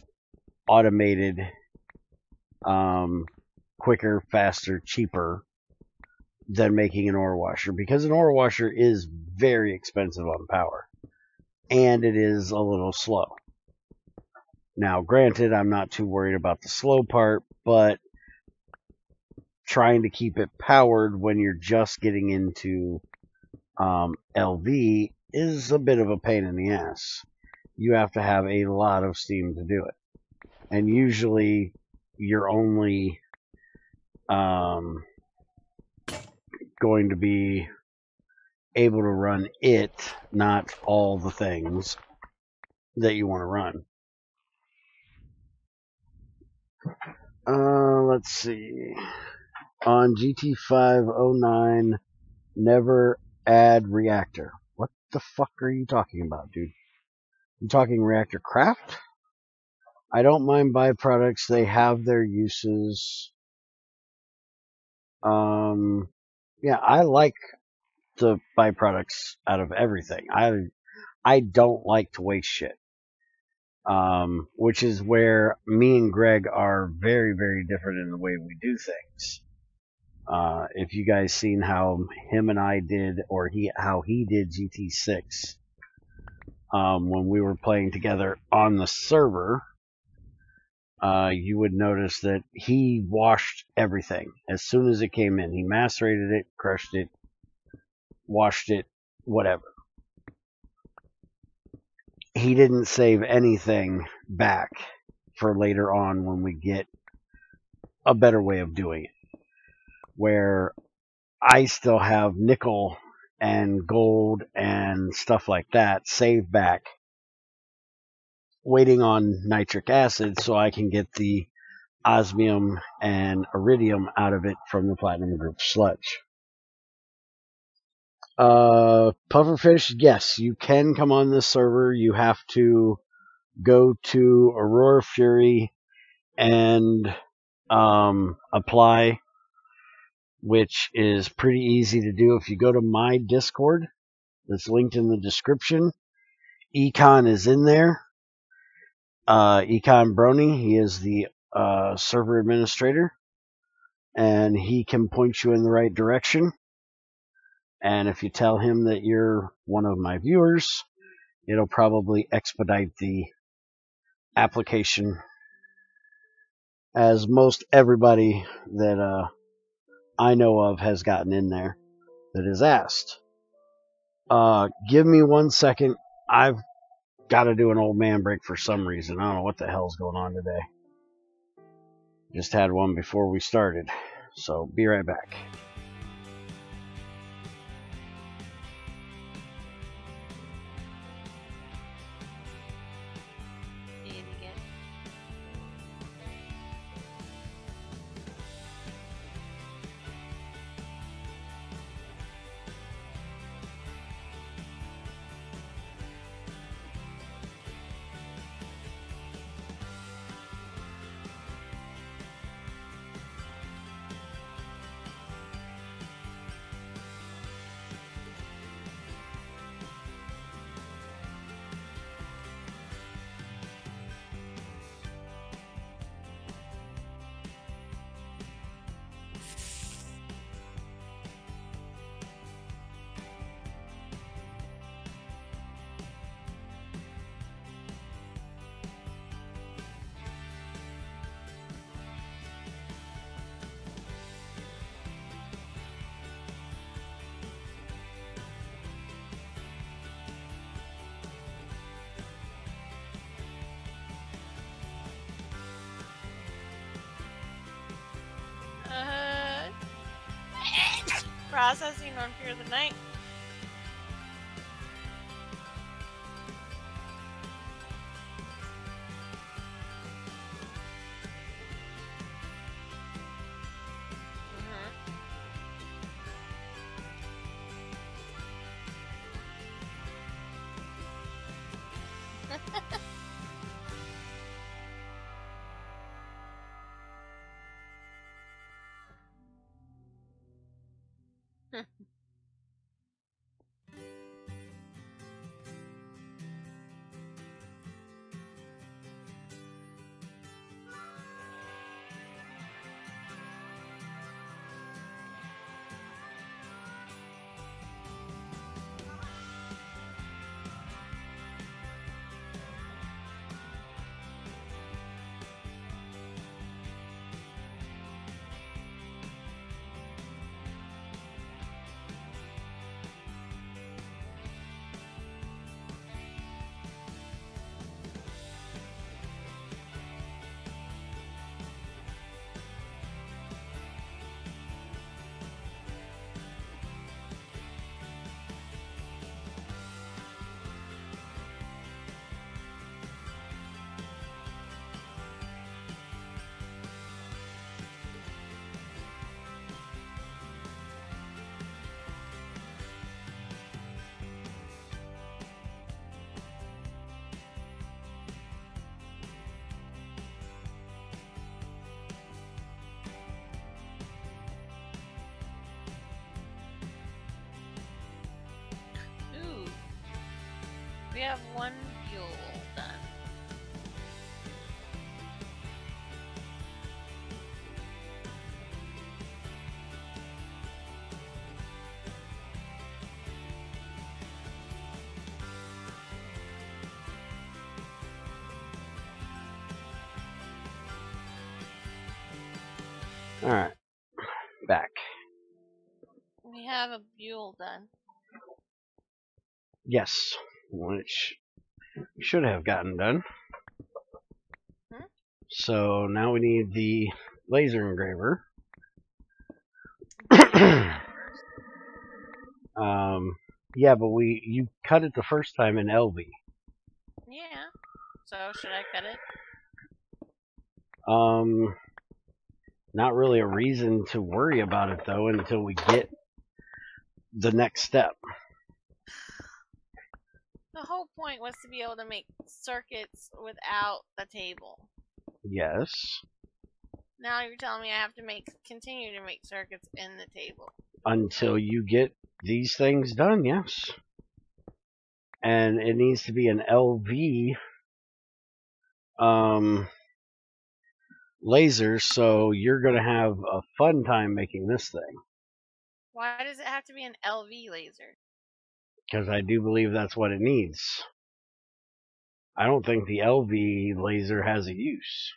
automated, quicker, faster, cheaper than making an ore washer, because an ore washer is very expensive on power, and it is a little slow. Now, granted, I'm not too worried about the slow part, but trying to keep it powered when you're just getting into LV is a bit of a pain in the ass. You have to have a lot of steam to do it. And usually you're only going to be able to run it, not all the things that you want to run. Let's see. On GT509, never add reactor. What the fuck are you talking about, dude? You talking reactor craft? I don't mind byproducts. They have their uses. Yeah, I like the byproducts out of everything. I don't like to waste shit. Which is where me and Greg are very, very different in the way we do things. If you guys seen how him and I did, or how he did GT6, when we were playing together on the server, you would notice that he washed everything as soon as it came in. He macerated it, crushed it, washed it, whatever. He didn't save anything back for later on when we get a better way of doing it, where I still have nickel and gold and stuff like that saved back, waiting on nitric acid so I can get the osmium and iridium out of it from the platinum group sludge. Pufferfish, yes, you can come on this server. You have to go to Aurora Fury and apply, which is pretty easy to do. If you go to my Discord, that's linked in the description, Econ is in there. Econ Brony, he is the server administrator, and he can point you in the right direction. And if you tell him that you're one of my viewers, it'll probably expedite the application, as most everybody that I know of has gotten in there. that is asked. Give me 1 second. I've got to do an old man break for some reason. I don't know what the hell's going on today. Just had one before we started. So be right back. Processing on Fear of the Night. We have one fuel done. Alright. Back. We have a Buell done. Yes. Which should have gotten done. So now we need the laser engraver. Yeah, but you cut it the first time in LV. Yeah. So should I cut it? Not really a reason to worry about it though until we get the next step. The whole point was to be able to make circuits without the table. Yes. Now you're telling me I have to continue to make circuits in the table. Until you get these things done, yes. And it needs to be an LV laser, so you're going to have a fun time making this thing. Why does it have to be an LV laser? Because I do believe that's what it needs. I don't think the LV laser has a use.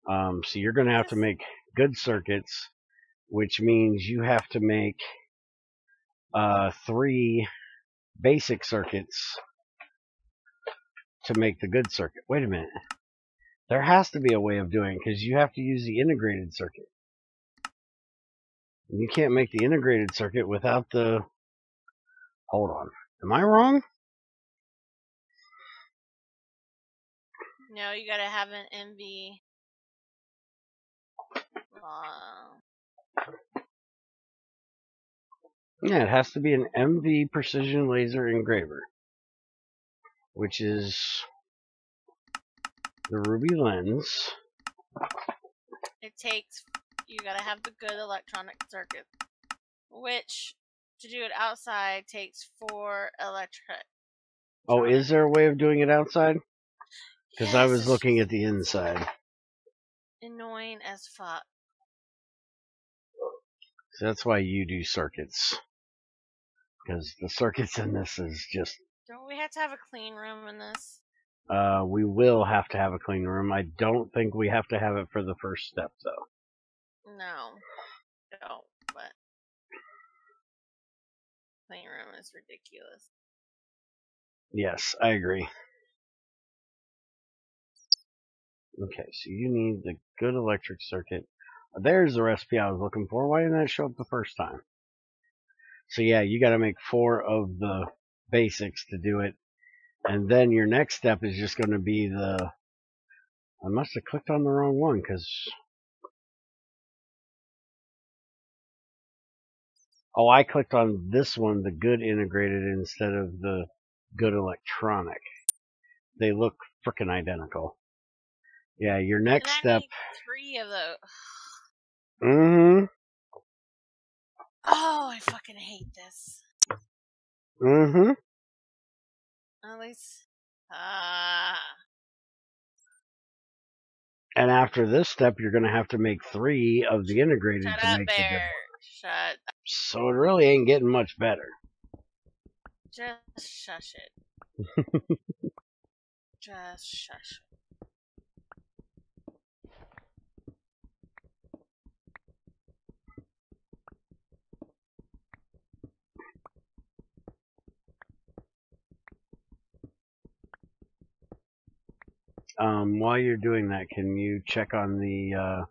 So you're going to have to make good circuits which means you have to make 3 basic circuits to make the good circuit. Wait a minute. There has to be a way of doing it because you have to use the integrated circuit. You can't make the integrated circuit without the... Hold on. Am I wrong? No, you gotta have an MV. Yeah, it has to be an MV precision laser engraver, which is the ruby lens. It takes, you gotta have the good electronic circuit, which to do it outside takes 4 electric. Oh, is there a way of doing it outside? Because I was looking at the inside. Annoying as fuck. So that's why you do circuits. Because the circuits in this is just... Don't we have to have a clean room in this? We will have to have a clean room. I don't think we have to have it for the first step, though. No. Don't, but... Clean room is ridiculous. Yes, I agree. Okay, so you need the good electric circuit. There's the recipe I was looking for. Why didn't that show up the first time? So yeah, you gotta make 4 of the basics to do it. And then your next step is just going to be the... I must have clicked on the wrong one, because... Oh, I clicked on this one, the good integrated, instead of the good electronic. They look frickin' identical. Yeah, your next step... 3 of those. Mm-hmm. Oh, I fucking hate this. Mm-hmm. At least... And after this step, you're going to have to make 3 of the integrated Shut to up, make Bear. the good one. Shut up. So it really ain't getting much better. Just shush it. Just shush it. While you're doing that, can you check on the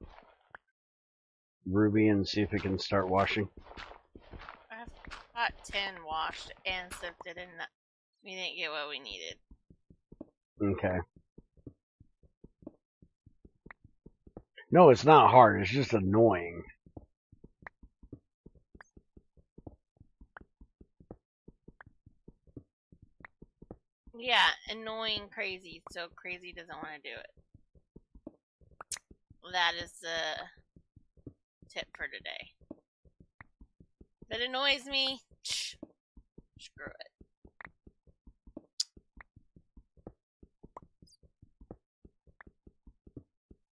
Ruby and see if it can start washing? I've got 10 washed and sifted, and we didn't get what we needed. Okay. No, it's not hard. It's just annoying. Yeah, annoying crazy, so crazy doesn't want to do it. That is the tip for today. That annoys me. Screw it.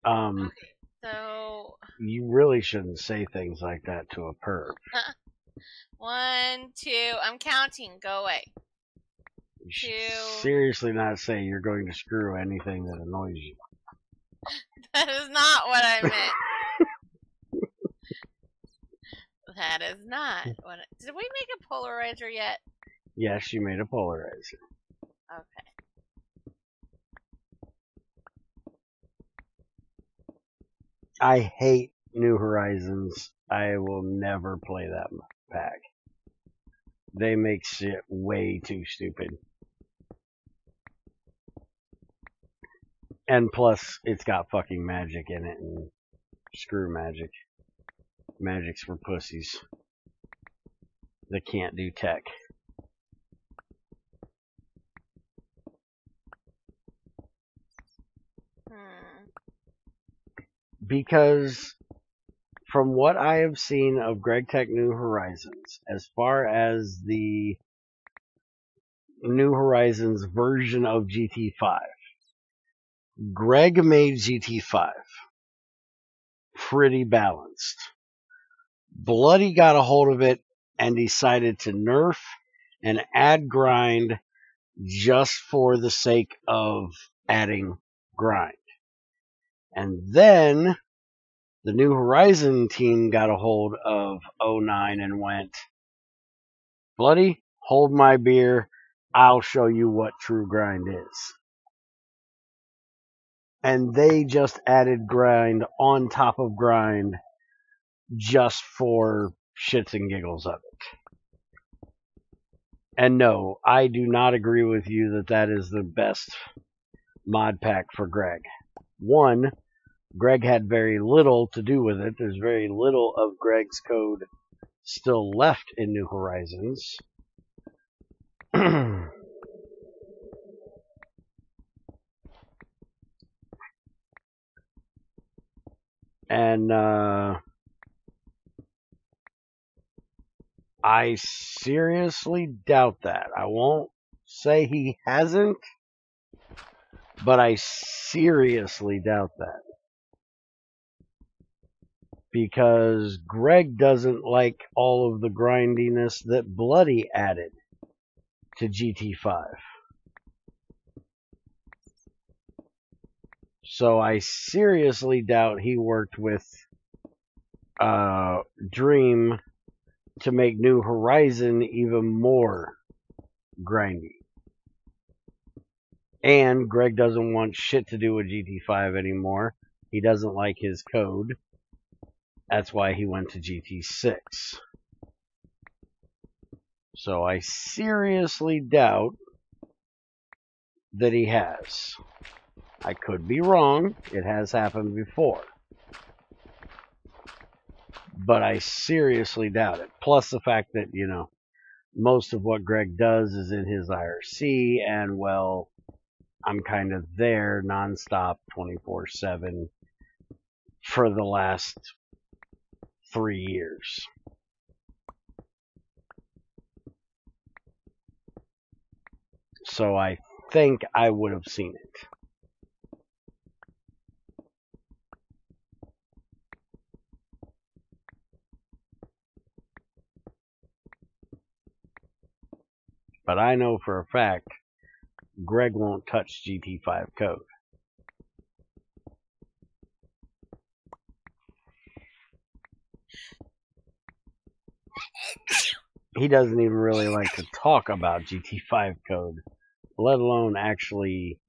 Okay, so... You really shouldn't say things like that to a perp. 1, 2, I'm counting. Go away. You should seriously not say you're going to screw anything that annoys you. That is not what I meant. That is not what did we make a polarizer yet? Yes, you made a polarizer. Okay. I hate New Horizons. I will never play that pack. They make shit way too stupid. And plus, it's got fucking magic in it, and screw magic. Magic's for pussies that can't do tech. Because from what I have seen of GregTech New Horizons, as far as the New Horizons version of GT5, Greg made GT5 pretty balanced. Bloody got a hold of it and decided to nerf and add grind just for the sake of adding grind. And then The New Horizon team got a hold of 09 and went, Bloody, hold my beer. I'll show you what true grind is. And they just added grind on top of grind just for shits and giggles of it. And no, I do not agree with you that that is the best mod pack for Greg. One, Greg had very little to do with it. There's very little of Greg's code still left in New Horizons. And I seriously doubt that. I won't say he hasn't, but I seriously doubt that. Because Greg doesn't like all of the grindiness that Bloody added to GT5. So I seriously doubt he worked with Dream to make New Horizon even more grindy. And Greg doesn't want shit to do with GT5 anymore. He doesn't like his code. That's why he went to GT6. So I seriously doubt that he has. I could be wrong. It has happened before. But I seriously doubt it. Plus the fact that, you know, most of what Greg does is in his IRC, and, well, I'm kind of there nonstop 24/7 for the last 3 years. So I think I would have seen it. But I know for a fact Greg won't touch GT5 code. He doesn't even really like to talk about GT5 code, let alone actually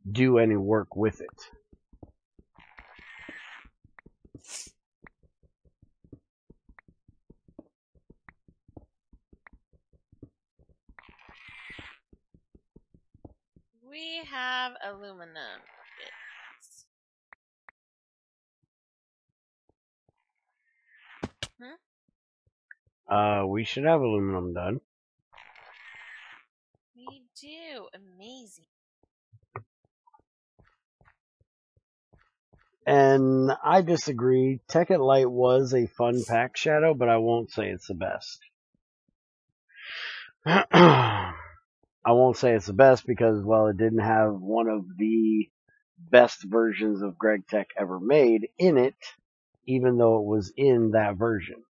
do any work with it. We have aluminum bits. We should have aluminum done. We do. Amazing. And I disagree. Tekkit Light was a fun pack, Shadow, but I won't say it's the best. I won't say it's the best because, well, it didn't have one of the best versions of GregTech ever made in it, even though it was in that version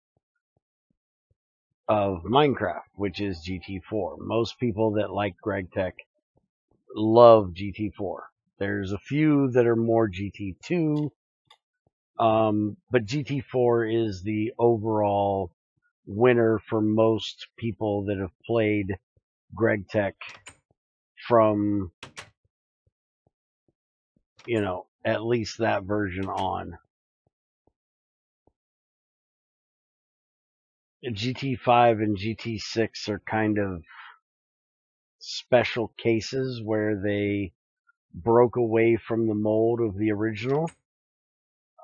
of Minecraft, which is GT4. Most people that like GregTech love GT4. There's a few that are more GT2, but GT4 is the overall winner for most people that have played GregTech from, you know, at least that version on. GT5 and GT6 are kind of special cases where they broke away from the mold of the original.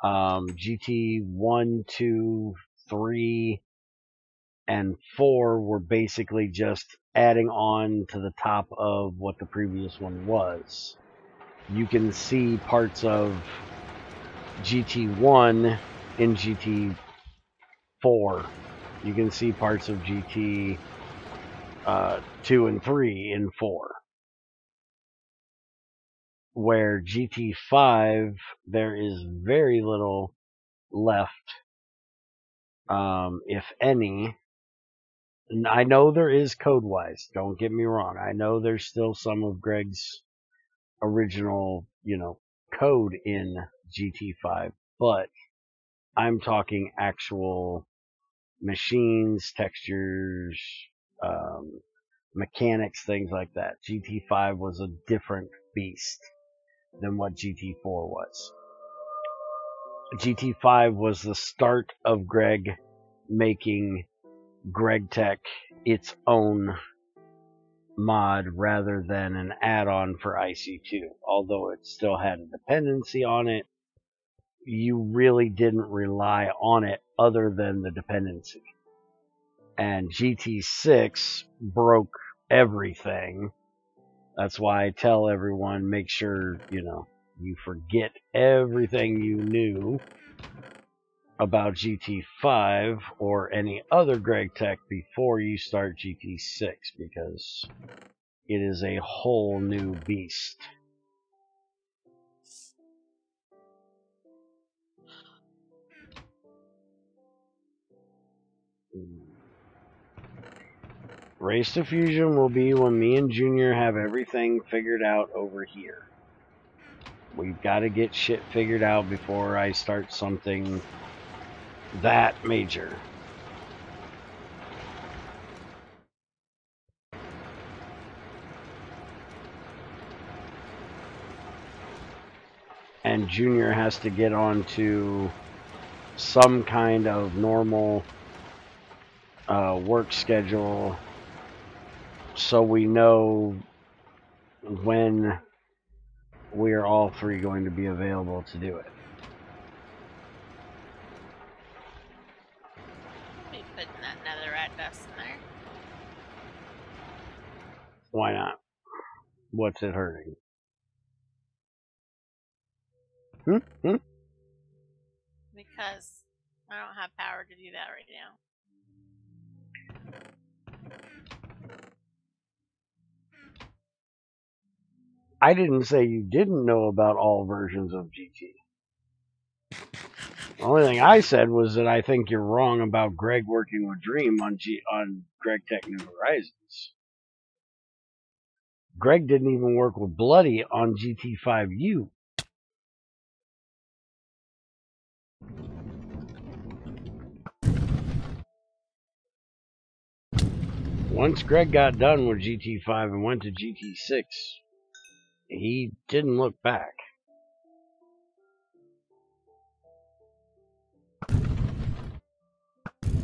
GT1, 2, 3, and 4 were basically just adding on to the top of what the previous one was. You can see parts of GT1 in GT4. You can see parts of GT 2 and 3 in 4. Where GT5, there is very little left, if any. And I know there is code-wise, don't get me wrong. I know there's still some of Greg's original, you know, code in GT5. but I'm talking actual machines, textures, mechanics, things like that. GT5 was a different beast than what GT4 was. GT5 was the start of Greg making GregTech its own mod rather than an add-on for IC2. Although it still had a dependency on it, you really didn't rely on it other than the dependency. And GT6 broke everything. That's why I tell everyone, make sure, you forget everything you knew about GT5 or any other GregTech before you start GT6, because it is a whole new beast. Race to Fusion will be when me and Junior have everything figured out over here. We've got to get shit figured out before I start something that major. And Junior has to get onto some kind of normal work schedule so we know when we are all three going to be available to do it. Be putting that netherite dust in there. Why not? What's it hurting? Because I don't have power to do that right now. I didn't say you didn't know about all versions of GT. The only thing I said was that I think you're wrong about Greg working with Dream on GregTech New Horizons. Greg didn't even work with Bloody on GT5U. Once Greg got done with GT5 and went to GT6, he didn't look back.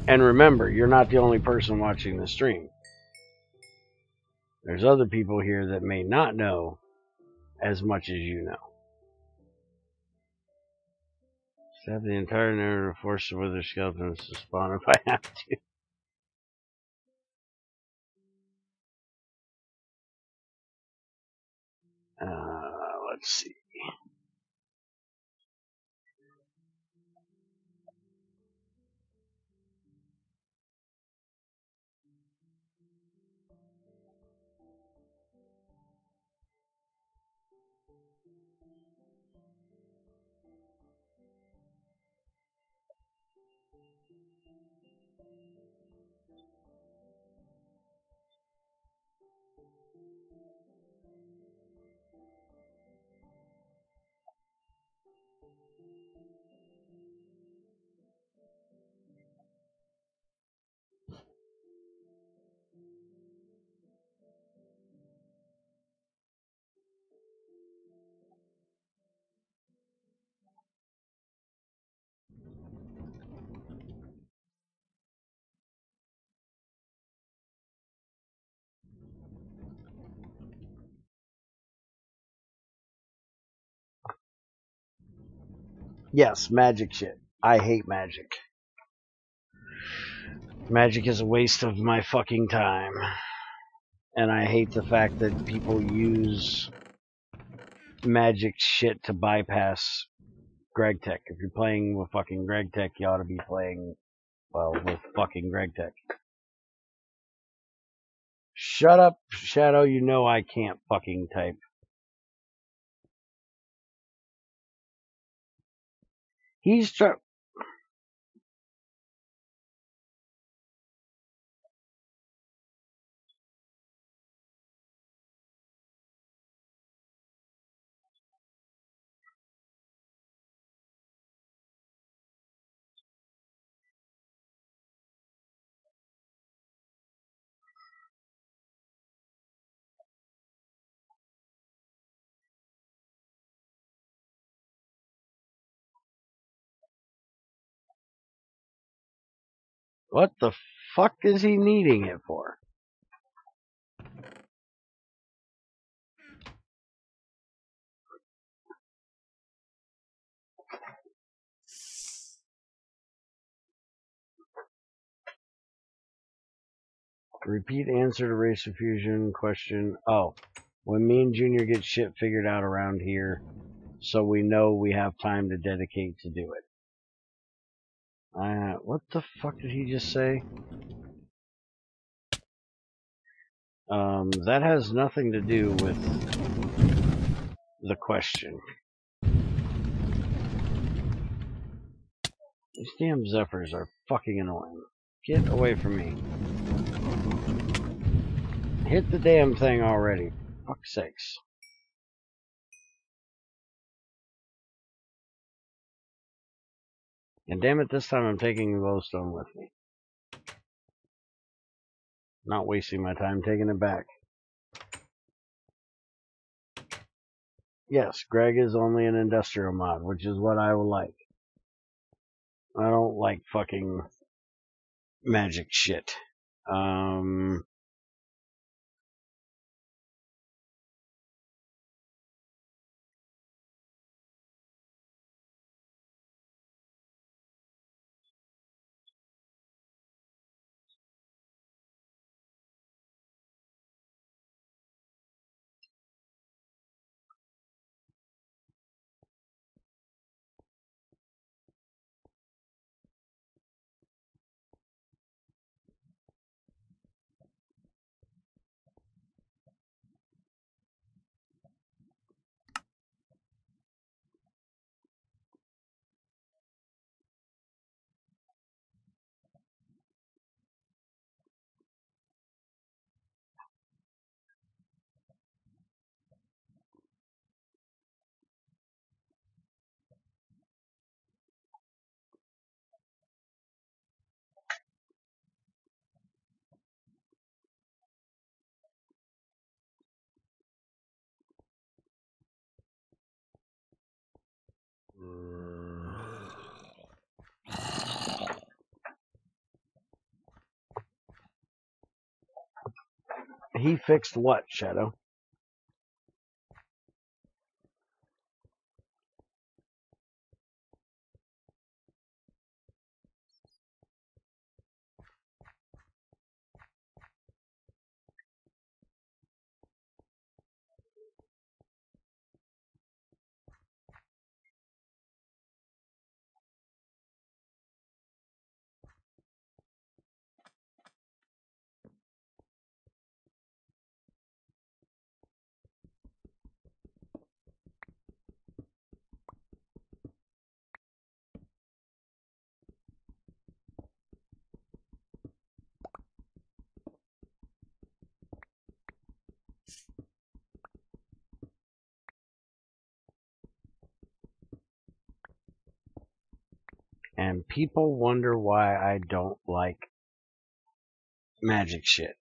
And remember, you're not the only person watching the stream. There's other people here that may not know as much as you know. Stab the entire narrative, force the wither skeletons to spawn if I have to. Let's see. Yes, magic shit. I hate magic. Magic is a waste of my fucking time. And I hate the fact that people use magic shit to bypass GregTech. If you're playing with fucking GregTech, you ought to be playing, well, with fucking GregTech. Shut up, Shadow, you know I can't fucking type. He's trying. What the fuck is he needing it for? Repeat answer to race fusion question. Oh, when me and Junior get shit figured out around here, so we know we have time to dedicate to do it. What the fuck did he just say? That has nothing to do with the question. These damn Zephyrs are fucking annoying. Get away from me. Hit the damn thing already. Fuck's sakes. And damn it, this time I'm taking the glowstone with me. Not wasting my time taking it back. Yes, Greg is only an industrial mod, which is what I will like. I don't like fucking magic shit. He fixed what, Shadow? And people wonder why I don't like magic shit.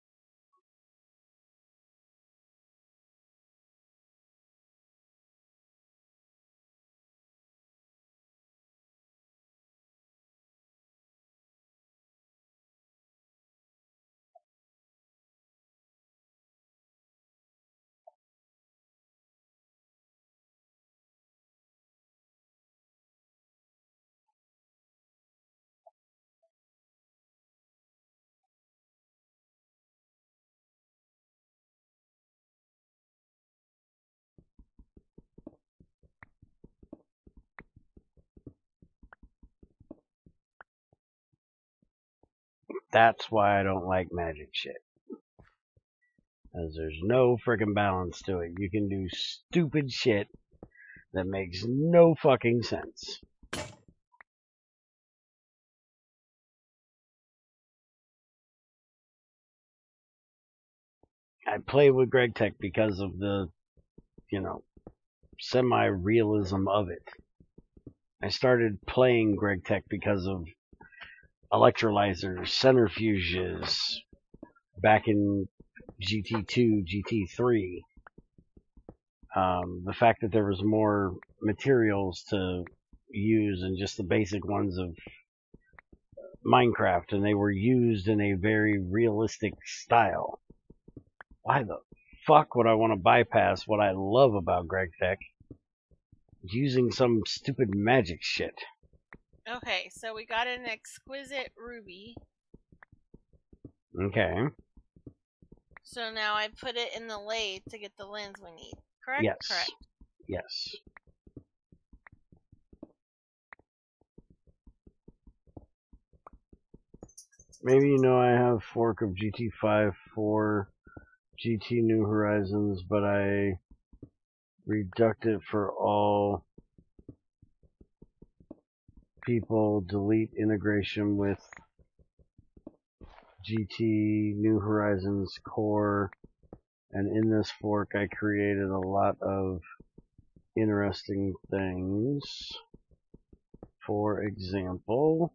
That's why I don't like magic shit. Because there's no freaking balance to it. You can do stupid shit that makes no fucking sense. I play with GregTech because of the, semi-realism of it. I started playing GregTech because of electrolyzers, centrifuges, back in GT2, GT3. The fact that there was more materials to use and just the basic ones of Minecraft, and they were used in a very realistic style. Why the fuck would I want to bypass what I love about GregTech using some stupid magic shit? Okay, so we got an exquisite ruby. Okay. So now I put it in the lathe to get the lens we need. Correct? Yes. Correct. Yes. Maybe you know I have fork of GT5 for GT New Horizons, but I reduct it for all people, delete integration with GT New Horizons core, and in this fork I created a lot of interesting things. For example,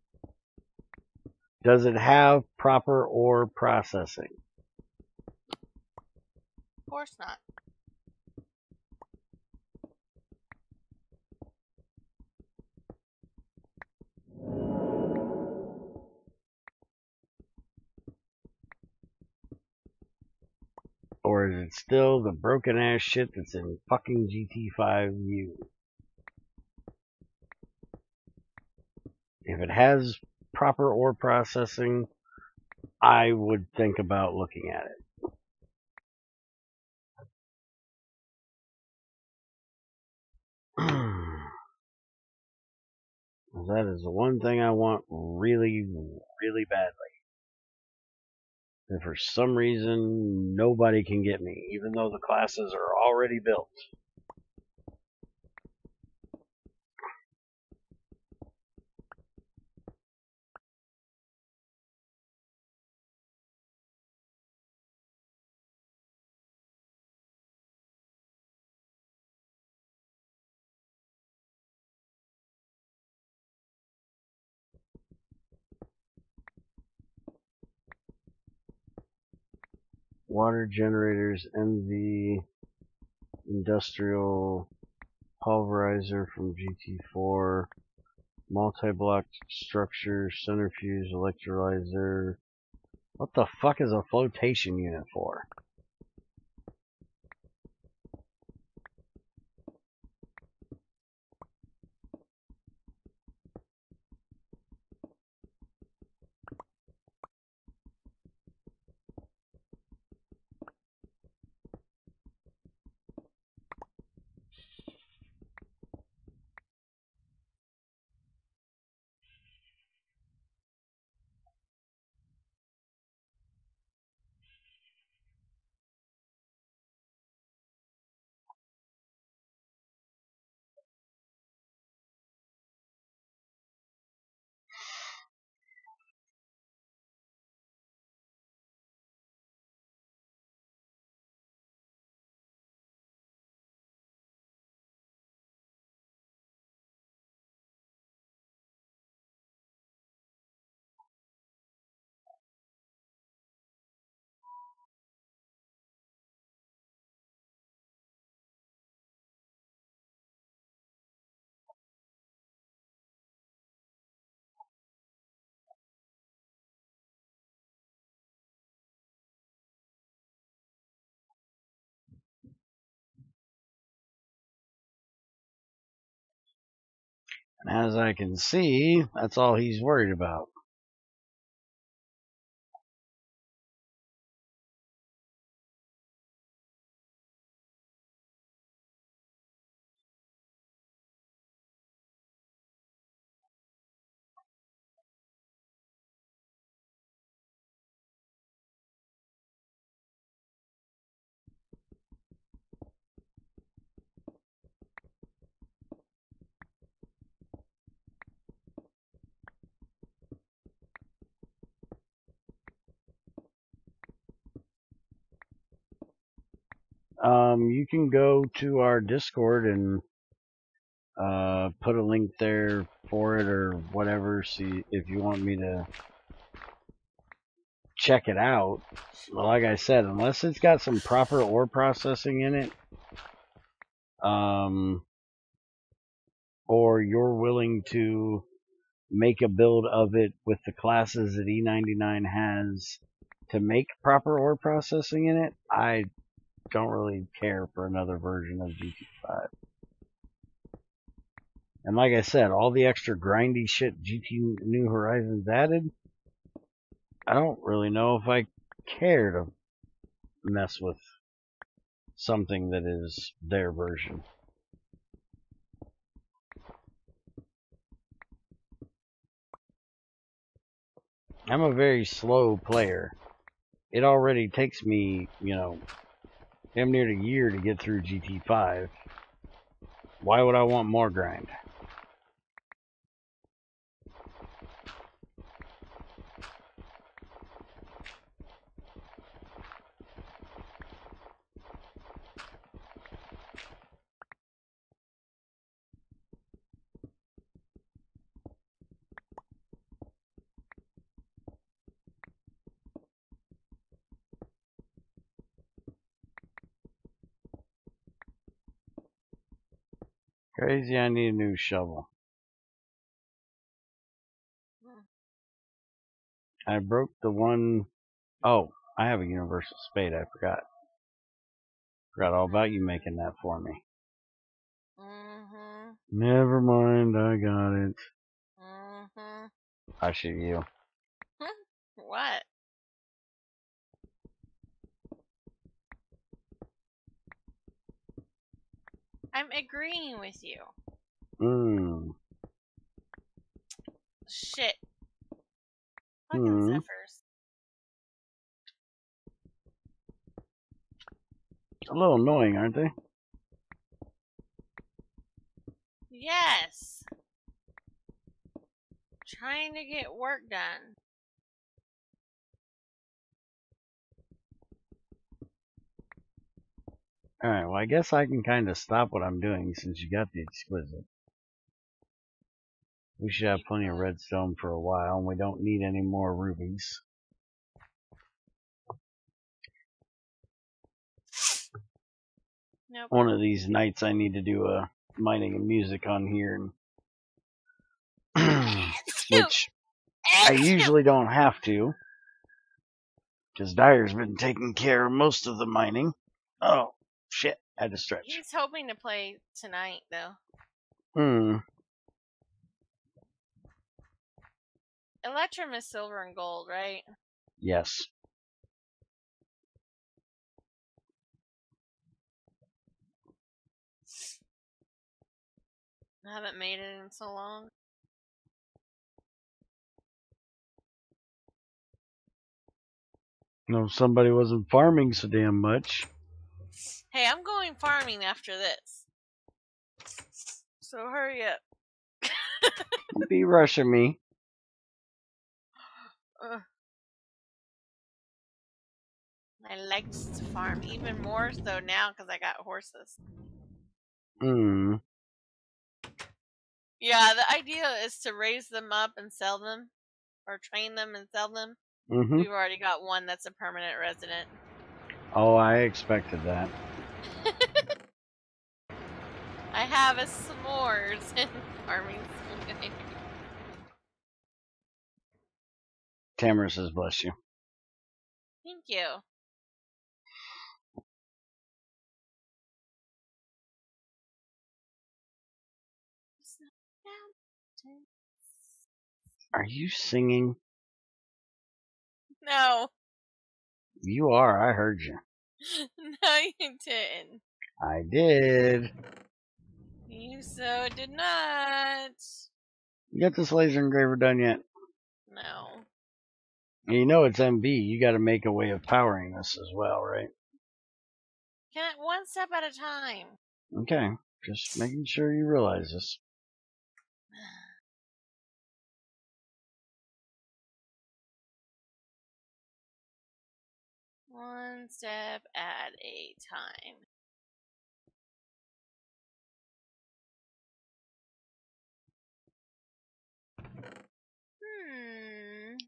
does it have proper ore processing? Of course not. Or is it still the broken ass shit that's in fucking GT5U? If it has proper ore processing, I would think about looking at it. That is the one thing I want really, really badly. And for some reason, nobody can get me, even though the classes are already built. Water generators, NV, industrial pulverizer from GT4, multi-block structure, centrifuge, electrolyzer. What the fuck is a flotation unit for? And as I can see, that's all he's worried about. You can go to our Discord and put a link there for it or whatever. See if you want me to check it out. Well, like I said, unless it's got some proper ore processing in it, or you're willing to make a build of it with the classes that E99 has to make proper ore processing in it, I don't really care for another version of GT5. And like I said, all the extra grindy shit GT New Horizons added, I don't really know if I care to mess with something that is their version. I'm a very slow player. It already takes me, damn near a year to get through GT5. Why would I want more grind? Crazy, I need a new shovel. I broke the one... Oh, I have a universal spade, I forgot. Forgot all about you making that for me. Mm-hmm. Never mind, I got it. Mm-hmm. I shoot you. What? I'm agreeing with you. Shit. Fucking Zephyrs. A little annoying, aren't they? Yes. Trying to get work done. Alright, well I guess I can kind of stop what I'm doing since you got the exquisite. We should have plenty of redstone for a while, and we don't need any more rubies. Nope. One of these nights I need to do a mining and music on here, and which I usually don't have to, because Dyer's been taking care of most of the mining. Oh, shit, I had to stretch. He's hoping to play tonight, though. Electrum is silver and gold, right? Yes. I haven't made it in so long. No, somebody wasn't farming so damn much. Hey, I'm going farming after this. So hurry up. Don't be rushing me. I like to farm even more so now because I got horses. Yeah, the idea is to raise them up and sell them, or train them and sell them. We've already got one that's a permanent resident. Oh, I expected that. I have a s'mores in farming. Tamara says, bless you. Thank you. Are you singing? No. You are, I heard you. No, you didn't. I did. You so did not. You got this laser engraver done yet? No. You know it's MB. You got to make a way of powering this as well, right? One step at a time. Okay. Just making sure you realize this. One step at a time.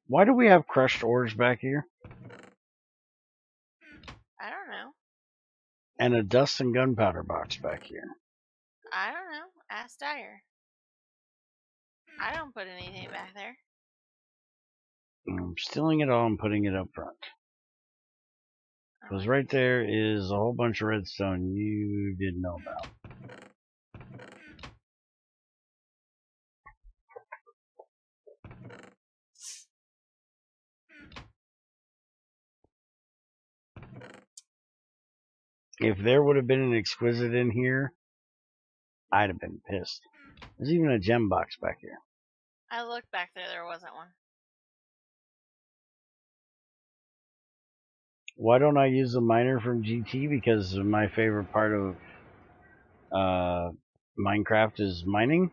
Why do we have crushed ores back here? I don't know. And a dust and gunpowder box back here. I don't know. Ask Dyer. I don't put anything back there. I'm stealing it all and putting it up front. Because right there is a whole bunch of redstone you didn't know about. If there would have been an exquisite in here, I'd have been pissed. There's even a gem box back here. I looked back there wasn't one. Why don't I use a miner from GT? Because my favorite part of Minecraft is mining.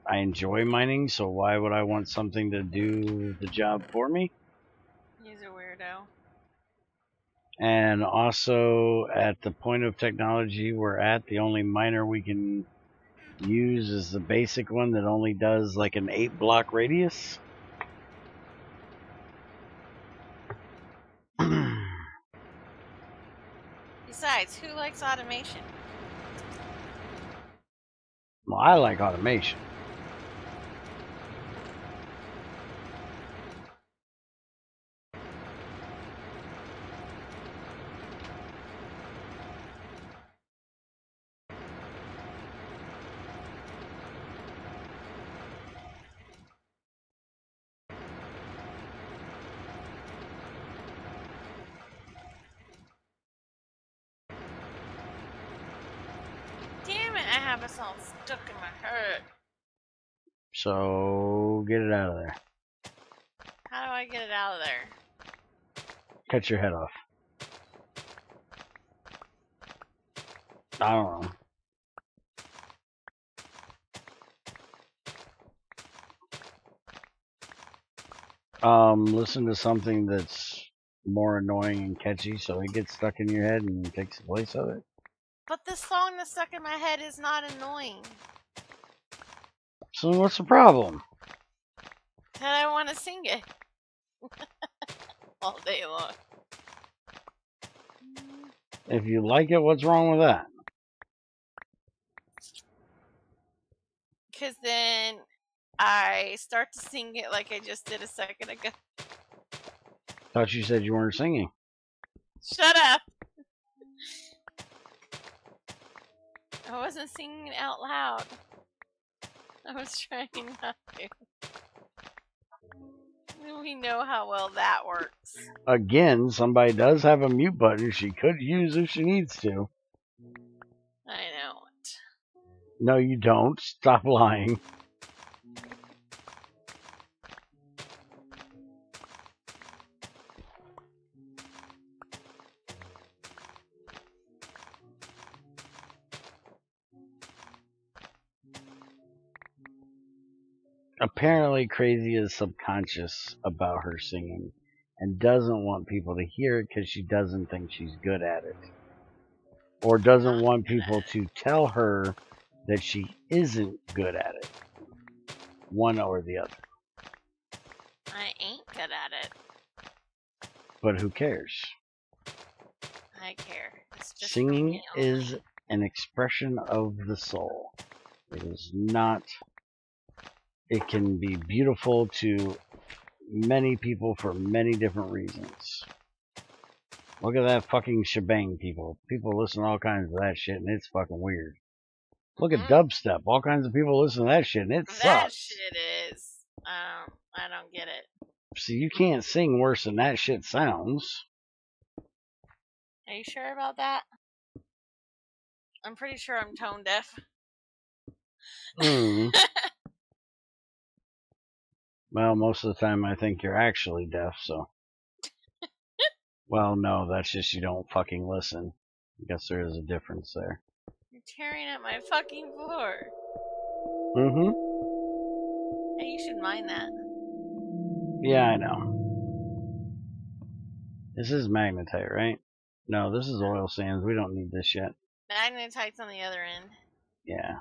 I enjoy mining, so why would I want something to do the job for me? He's a weirdo. And also, at the point of technology we're at, the only miner we can use is the basic one that only does like an 8-block radius. Besides, who likes automation? Well, I like automation. Damn it, I have us all stuck in my head. So, get it out of there. How do I get it out of there? Cut your head off. I don't know. Listen to something that's more annoying and catchy so it gets stuck in your head and takes the place of it. But the song that's stuck in my head is not annoying. So what's the problem? That I want to sing it all day long. If you like it, what's wrong with that? Because then I start to sing it like I just did a second ago. Thought you said you weren't singing. Shut up! I wasn't singing it out loud. I was trying not to. We know how well that works. Again, somebody does have a mute button she could use if she needs to. I know it. No, you don't. Stop lying. Apparently, Crazy is subconscious about her singing and doesn't want people to hear it because she doesn't think she's good at it. Or doesn't want people to tell her that she isn't good at it. One or the other. I ain't good at it. But who cares? I care. It's just Singing for me only. is an expression of the soul. It is not. It can be beautiful to many people for many different reasons. Look at that fucking shebang, people. People listen to all kinds of that shit, and it's fucking weird. Look at dubstep. All kinds of people listen to that shit, and it sucks. That shit is. I don't get it. See, you can't sing worse than that shit sounds. Are you sure about that? I'm pretty sure I'm tone deaf. Well, most of the time I think you're actually deaf, so. Well, no, that's just you don't fucking listen. I guess there is a difference there. You're tearing up my fucking floor. Hey, you should mind that. Yeah, I know. This is magnetite, right? No, this is oil sands. We don't need this yet. Magnetite's on the other end. Yeah.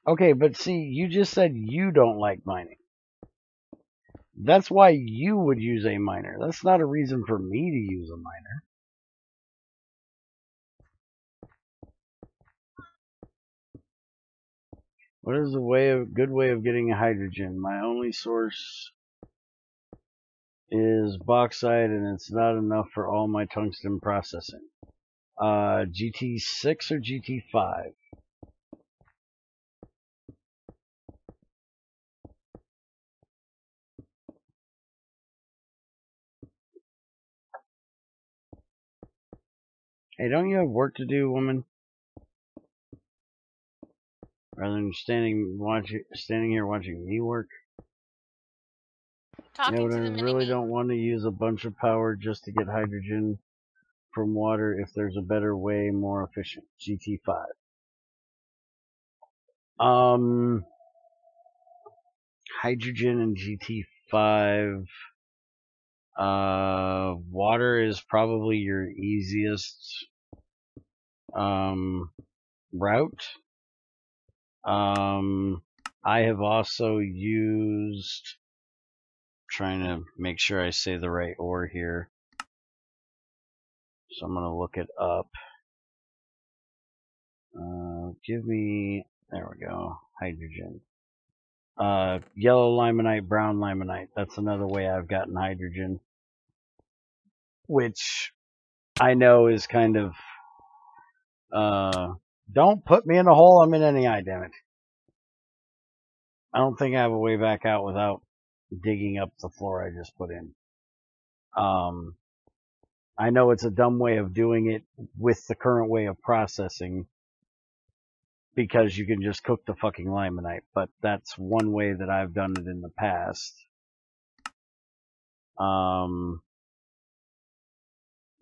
Okay, but see, you just said you don't like mining. That's why you would use a miner. That's not a reason for me to use a miner. What is good way of getting hydrogen? My only source is bauxite, and it's not enough for all my tungsten processing. GT6 or GT5? Hey, don't you have work to do, woman? Rather than standing here watching me work. Yeah, Talking but to I the mini really me. don't want to use a bunch of power just to get hydrogen from water if there's a better way, more efficient. GT5. Hydrogen and GT5. Water is probably your easiest route. I have also used, trying to make sure I say the right ore here, so I'm going to look it up. There we go, hydrogen. Yellow limonite, brown limonite. That's another way I've gotten hydrogen, which I know is kind of, don't put me in a hole I'm in any eye, damn it. I don't think I have a way back out without digging up the floor I just put in. I know it's a dumb way of doing it with the current way of processing, because you can just cook the fucking limonite, but that's one way that I've done it in the past.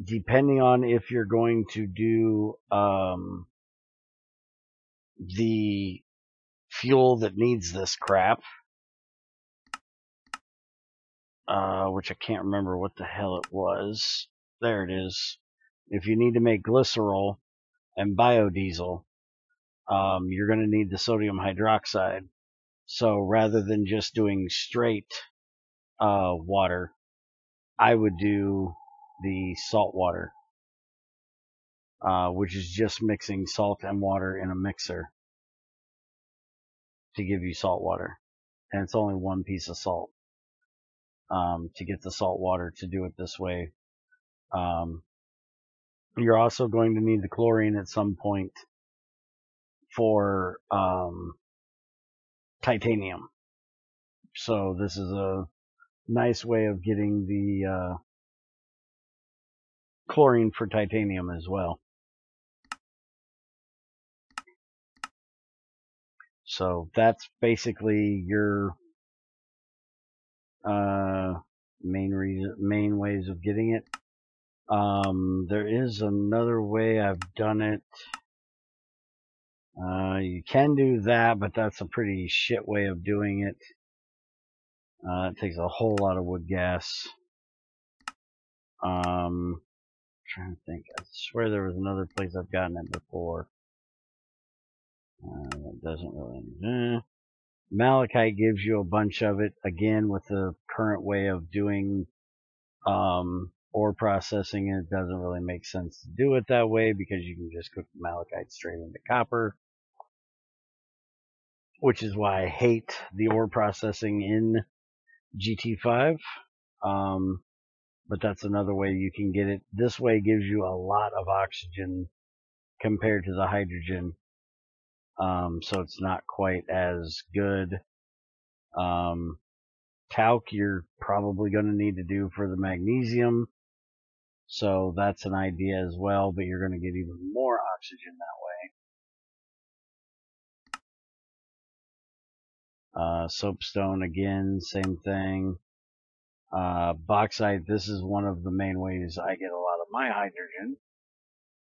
Depending on if you're going to do the fuel that needs this crap, which I can't remember what the hell it was. There it is. If you need to make glycerol and biodiesel, you're going to need the sodium hydroxide. So rather than just doing straight water, I would do the salt water, which is just mixing salt and water in a mixer to give you salt water. And it's only one piece of salt to get the salt water to do it this way. You're also going to need the chlorine at some point for titanium. So this is a nice way of getting the chlorine for titanium as well. So that's basically your main ways of getting it. There is another way I've done it. You can do that, but that's a pretty shit way of doing it. It takes a whole lot of wood gas. Trying to think. I swear there was another place I've gotten it before. That doesn't really. Malachite gives you a bunch of it. Again, with the current way of doing ore processing, it doesn't really make sense to do it that way, because you can just cook malachite straight into copper, which is why I hate the ore processing in GT5. But that's another way you can get it. This way gives you a lot of oxygen compared to the hydrogen. So it's not quite as good. Talc you're probably going to need to do for the magnesium. So that's an idea as well, but you're going to get even more oxygen that way. Soapstone, again, same thing. Bauxite, this is one of the main ways I get a lot of my hydrogen.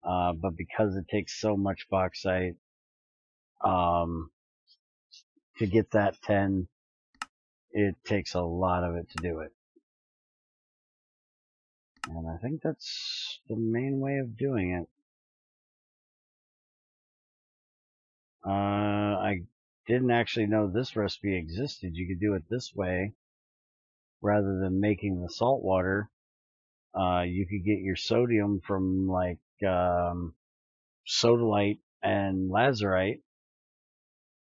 But because it takes so much bauxite, to get that 10, it takes a lot of it to do it. And I think that's the main way of doing it. I didn't actually know this recipe existed. You could do it this way. Rather than making the salt water, you could get your sodium from like sodalite and lazurite,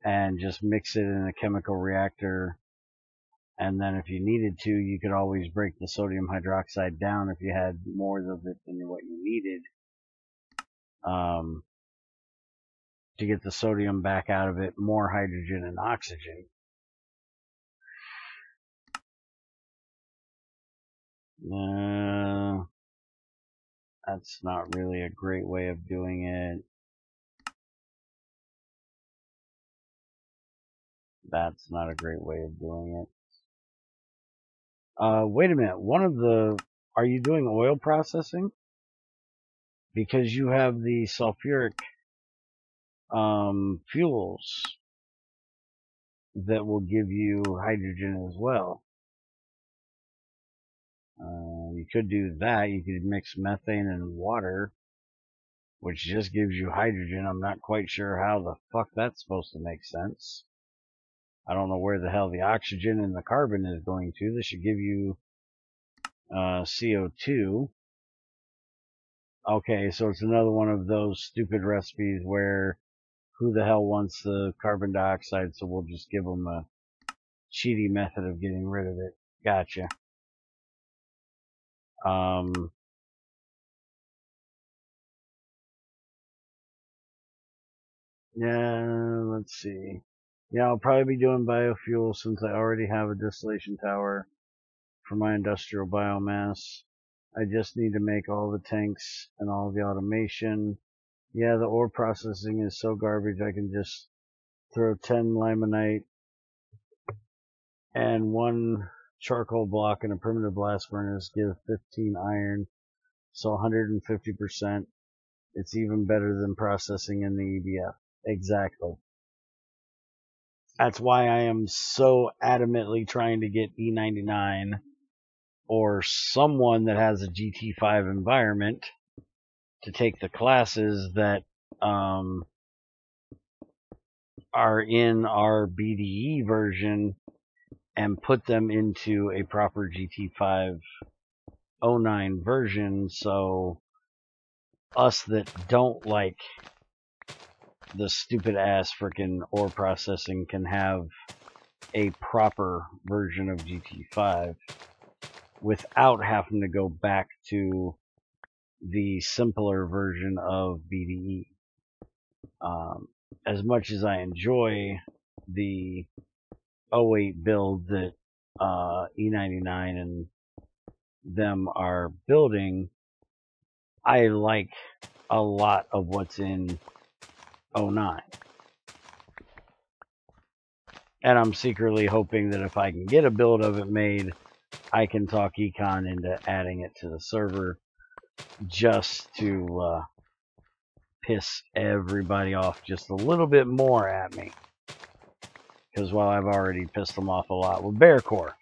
and just mix it in a chemical reactor. And then if you needed to, you could always break the sodium hydroxide down if you had more of it than what you needed, to get the sodium back out of it, more hydrogen and oxygen. That's not really a great way of doing it. That's not a great way of doing it. Wait a minute. Are you doing oil processing? Because you have the sulfuric fuels that will give you hydrogen as well. You could do that. You could mix methane and water, which just gives you hydrogen. I'm not quite sure how the fuck that's supposed to make sense. I don't know where the hell the oxygen and the carbon is going to. This should give you CO2. Okay, so it's another one of those stupid recipes where who the hell wants the carbon dioxide, so we'll just give them a cheaty method of getting rid of it. Gotcha. Yeah, let's see. Yeah, I'll probably be doing biofuel since I already have a distillation tower for my industrial biomass. I just need to make all the tanks and all the automation. Yeah, the ore processing is so garbage. I can just throw 10 limonite and 1 charcoal block in a primitive blast furnace, give 15 iron, so 150%. It's even better than processing in the EBF. Exactly. That's why I am so adamantly trying to get E99 or someone that has a GT5 environment to take the classes that are in our BDE version and put them into a proper GT5 09 version, so us that don't like the stupid ass freaking ore processing can have a proper version of GT5 without having to go back to the simpler version of BDE. As much as I enjoy the 08 build that E99 and them are building, I like a lot of what's in 09. And I'm secretly hoping that if I can get a build of it made, I can talk Econ into adding it to the server just to piss everybody off just a little bit more at me. Because, well, I've already pissed them off a lot with Bearcore.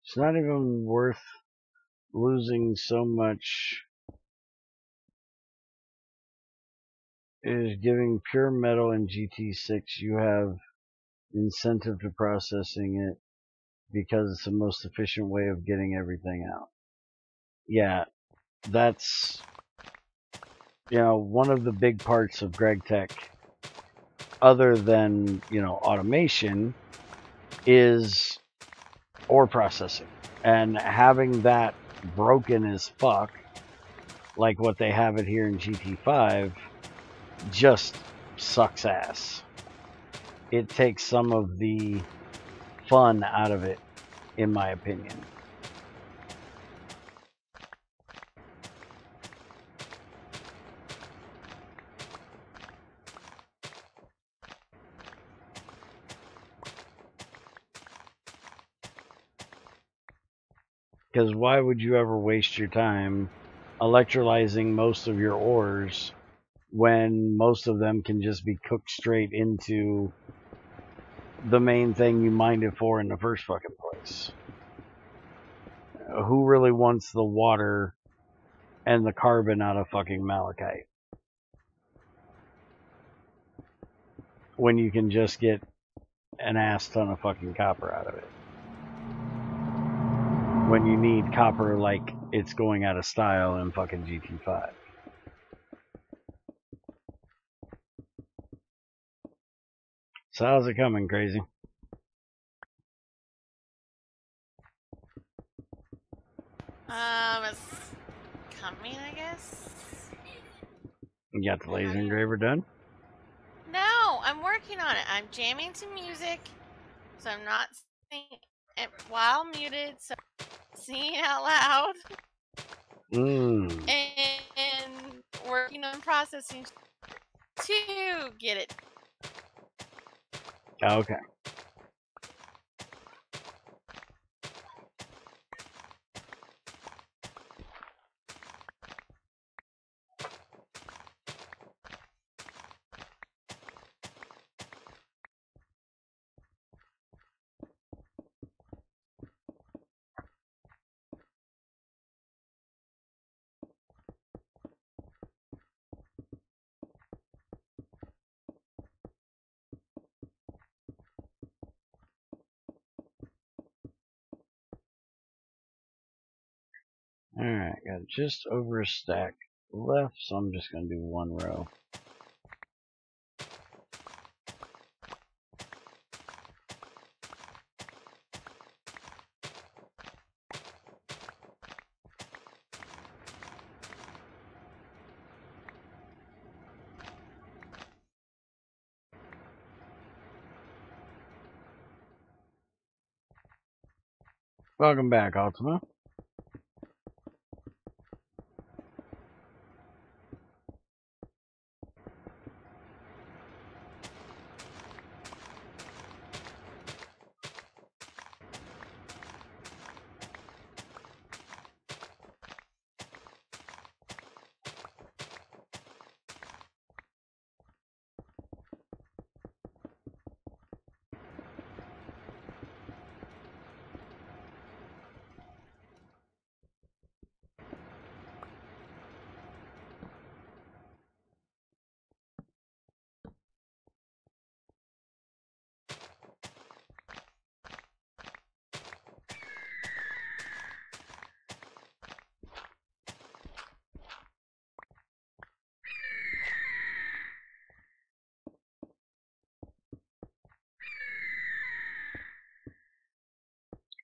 It's not even worth losing so much. Is giving pure metal in GT6, you have incentive to processing it because it's the most efficient way of getting everything out. Yeah, that's, one of the big parts of GregTech, other than, automation, is ore processing. And having that broken as fuck, like what they have it here in GT5, just sucks ass. It takes some of the fun out of it, in my opinion. Because why would you ever waste your time electrolyzing most of your ores when most of them can just be cooked straight into the main thing you mined it for in the first fucking place. Who really wants the water and the carbon out of fucking malachite when you can just get an ass ton of fucking copper out of it? When you need copper like it's going out of style in fucking GT5. So how's it coming, Crazy? It's coming, I guess. You got the laser engraver done? No, I'm working on it. I'm jamming to music, so I'm not singing while muted, so I'm singing out loud. And working on processing to get it. Okay. Alright, got just over a stack left, so I'm just going to do one row. Welcome back, Ultima.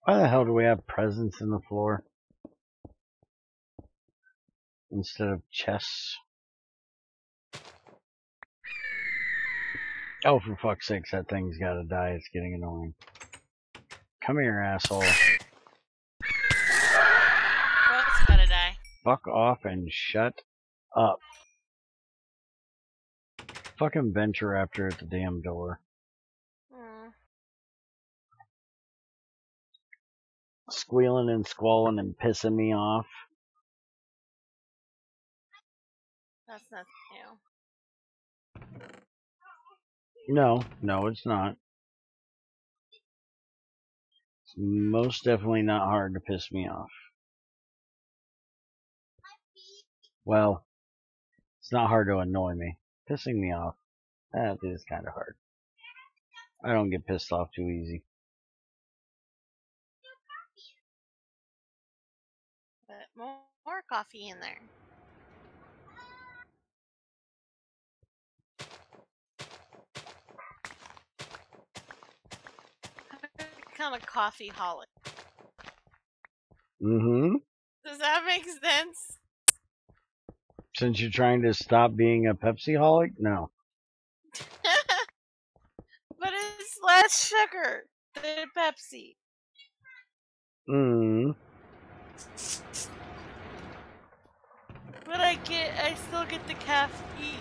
Why the hell do we have presents in the floor instead of chests? Oh, for fuck's sakes, that thing's gotta die. It's getting annoying. Come here, asshole. What's gotta die? Fuck off and shut up. Fucking Venturaptor at the damn door. Squealing and squalling and pissing me off. That's nothing new. No, it's not. It's most definitely not hard to piss me off. Well, it's not hard to annoy me. Pissing me off, that is kind of hard. I don't get pissed off too easy. But more coffee in there. I've become a coffee holic. Does that make sense? Since you're trying to stop being a Pepsi-holic? No. But it's less sugar than Pepsi. But I still get the caffeine.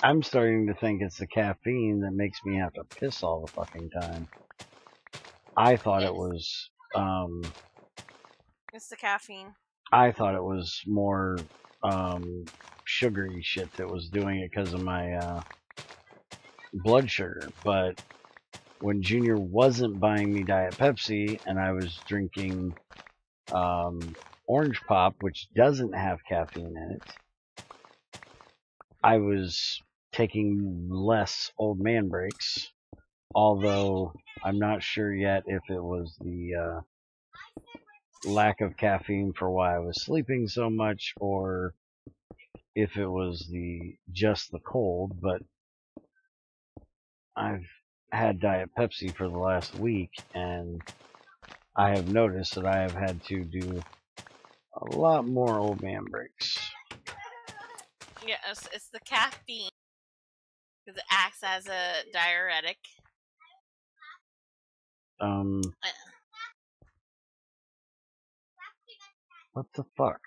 I'm starting to think it's the caffeine that makes me have to piss all the fucking time. I thought it was, It's the caffeine. I thought it was more, sugary shit that was doing it because of my, blood sugar. But when Junior wasn't buying me Diet Pepsi and I was drinking, Orange Pop, which doesn't have caffeine in it, I was taking less old man breaks, although I'm not sure yet if it was the lack of caffeine for why I was sleeping so much or if it was just the cold, but I've had Diet Pepsi for the last week and I have noticed that I have had to do a lot more old man breaks. Yeah, it's the caffeine because it acts as a diuretic. What the fuck?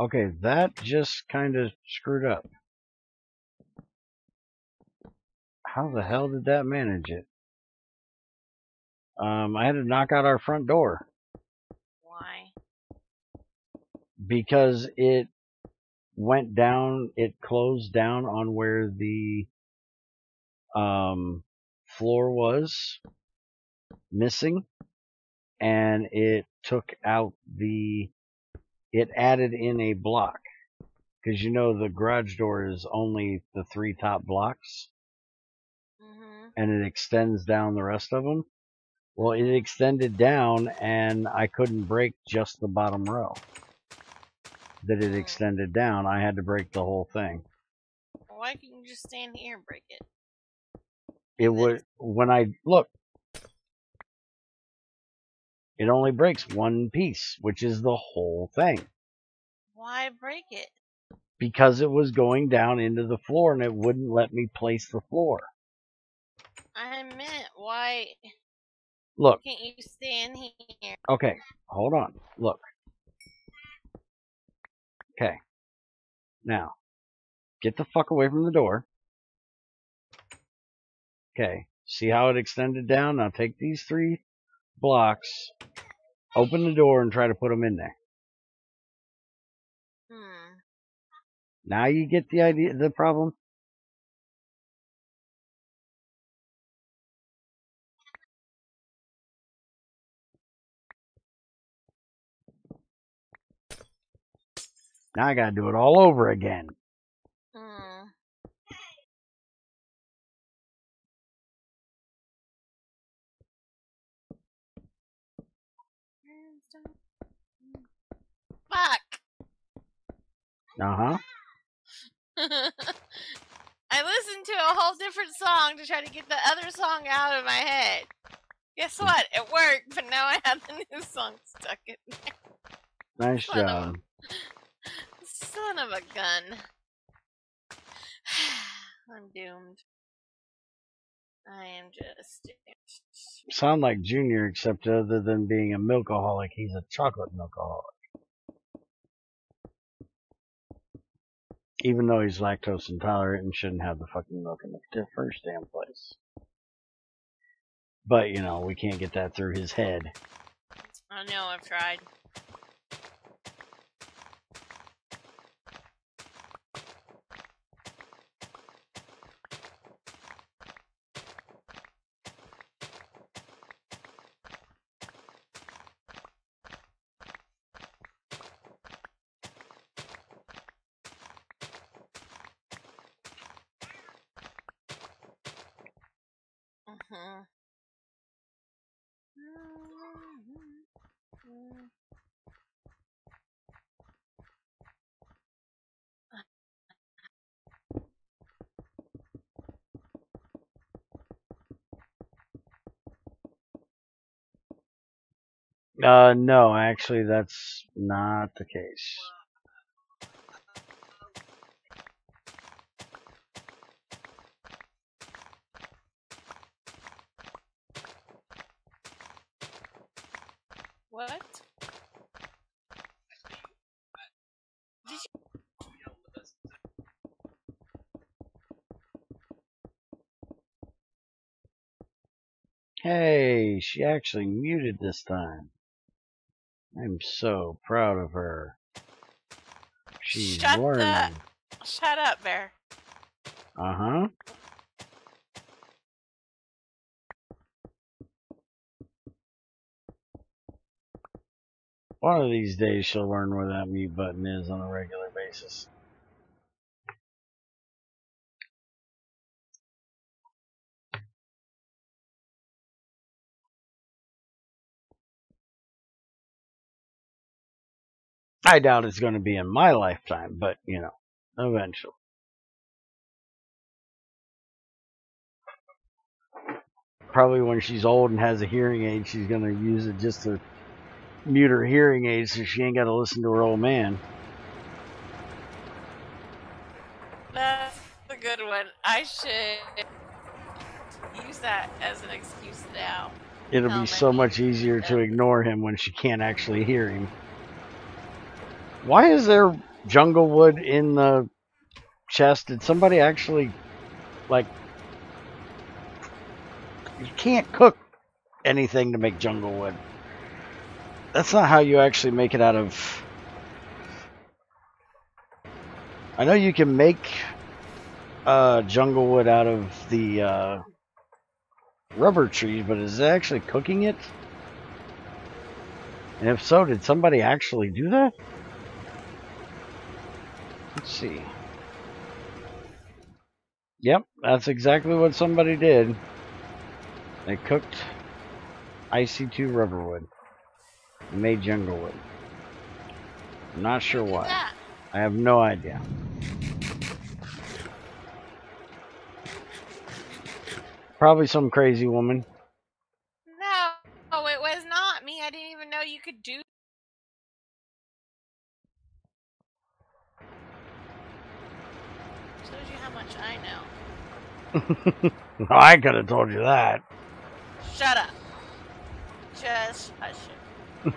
Okay, that just kind of screwed up. How the hell did that manage it? I had to knock out our front door. Why? Because it went down, it closed down on where the floor was missing, and it took out it added in a block. Because you know the garage door is only the 3 top blocks, and it extends down the rest of them. Well, it extended down, and I couldn't break just the bottom row that it extended down. I had to break the whole thing. Why can't you just stand here and break it? It would, when I look, it only breaks one piece, which is the whole thing. Why break it? Because it was going down into the floor and it wouldn't let me place the floor. I meant, why Look. can't you stand here? Okay, hold on. Look. Okay. Now, get the fuck away from the door. Okay. See how it extended down? Now take these 3 blocks, open the door, and try to put them in there. Now you get the idea, the problem? Now I gotta do it all over again. Fuck! Uh-huh. I listened to a whole different song to try to get the other song out of my head. Guess what? It worked, but now I have the new song stuck in there. Nice job. Son of a gun. I'm doomed. I am just doomed. Sound like Junior, except other than being a milkaholic, he's a chocolate milkaholic. Even though he's lactose intolerant and shouldn't have the fucking milk in the first damn place. But, you know, we can't get that through his head. I know, I've tried. No, actually, that's not the case. What? Hey, she actually muted this time. I'm so proud of her. She's learning. Shut up, Bear. Uh-huh. One of these days she'll learn where that mute button is on a regular basis. I doubt it's going to be in my lifetime, but, you know, eventually. Probably when she's old and has a hearing aid, she's going to use it just to mute her hearing aid so she ain't got to listen to her old man. That's a good one. I should use that as an excuse now. It'll be so much easier to ignore him when she can't actually hear him. Why is there jungle wood in the chest? Did somebody actually, like, you can't cook anything to make jungle wood. That's not how you actually make it out of... I know you can make jungle wood out of the rubber trees, but is it actually cooking it? And if so, did somebody actually do that? Let's see. Yep, that's exactly what somebody did. They cooked IC2 rubber wood and made jungle wood. I'm not sure why. I have no idea. Probably some crazy woman. No, it was not me. I didn't even know you could do. Shows you how much I know. I could have told you that. Shut up. Just hush it.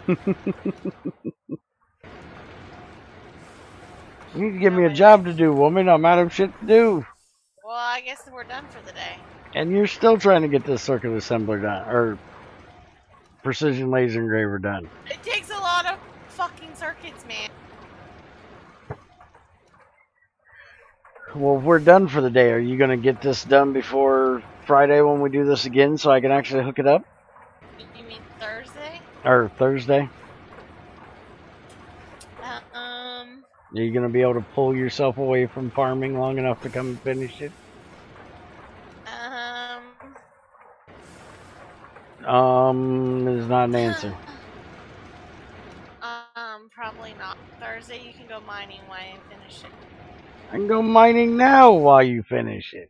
You need to give me a job to do, woman. I'm out of shit to do. Well, I guess we're done for the day. And you're still trying to get this circuit assembler done, or precision laser engraver done. It takes a lot of fucking circuits, man. Well, we're done for the day. Are you going to get this done before Friday when we do this again so I can actually hook it up? You mean Thursday? Or Thursday? Are you going to be able to pull yourself away from farming long enough to come and finish it? Is not an answer. Probably not. Thursday you can go mining while you finish it. I can go mining now while you finish it.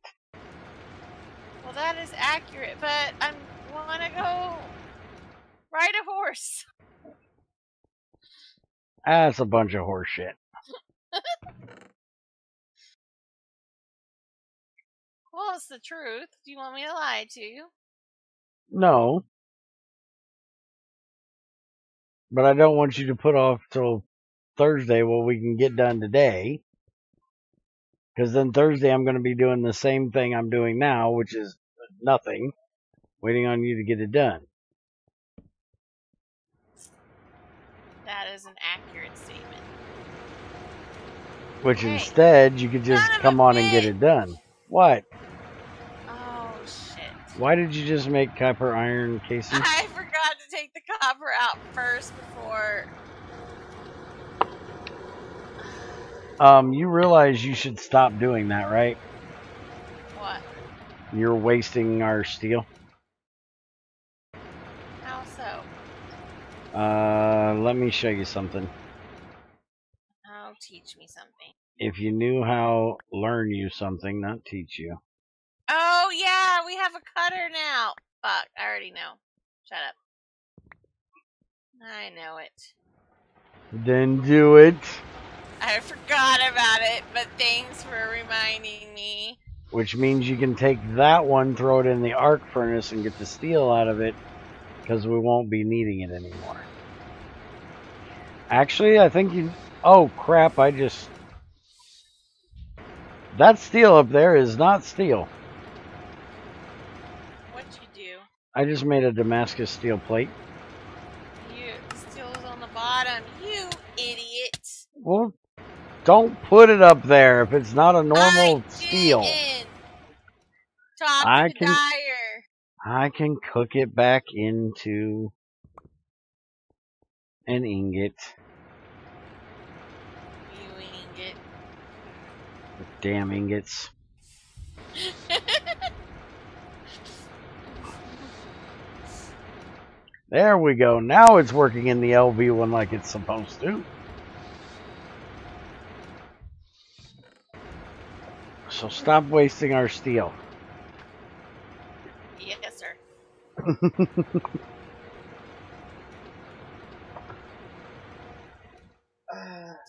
Well, that is accurate, but I want to go ride a horse. That's a bunch of horse shit. Well, it's the truth. Do you want me to lie to you? No. But I don't want you to put off till Thursday what we can get done today. Because then Thursday I'm going to be doing the same thing I'm doing now, which is nothing, waiting on you to get it done. That is an accurate statement. Which instead you could just come on and get it done. What? Oh, shit. Why did you just make copper iron casing? I forgot to take the copper out first before... You realize you should stop doing that, right? What? You're wasting our steel. How so? Let me show you something. Oh, teach me something. If you knew how, learn you something, not teach you. Oh, yeah, we have a cutter now. Fuck, I already know. Shut up. I know it. Then do it. I forgot about it, but thanks for reminding me. Which means you can take that one, throw it in the arc furnace, and get the steel out of it, because we won't be needing it anymore. Actually, I think you... Oh, crap, I just... That steel up there is not steel. What'd you do? I just made a Damascus steel plate. The steel is on the bottom. You idiot. Well, don't put it up there if it's not a normal I steel. didn't. Talk to I the can dyer. I can cook it back into an ingot. You ingot. Damn ingots. There we go. Now it's working in the LV one like it's supposed to. So stop wasting our steel. Yes, sir. Do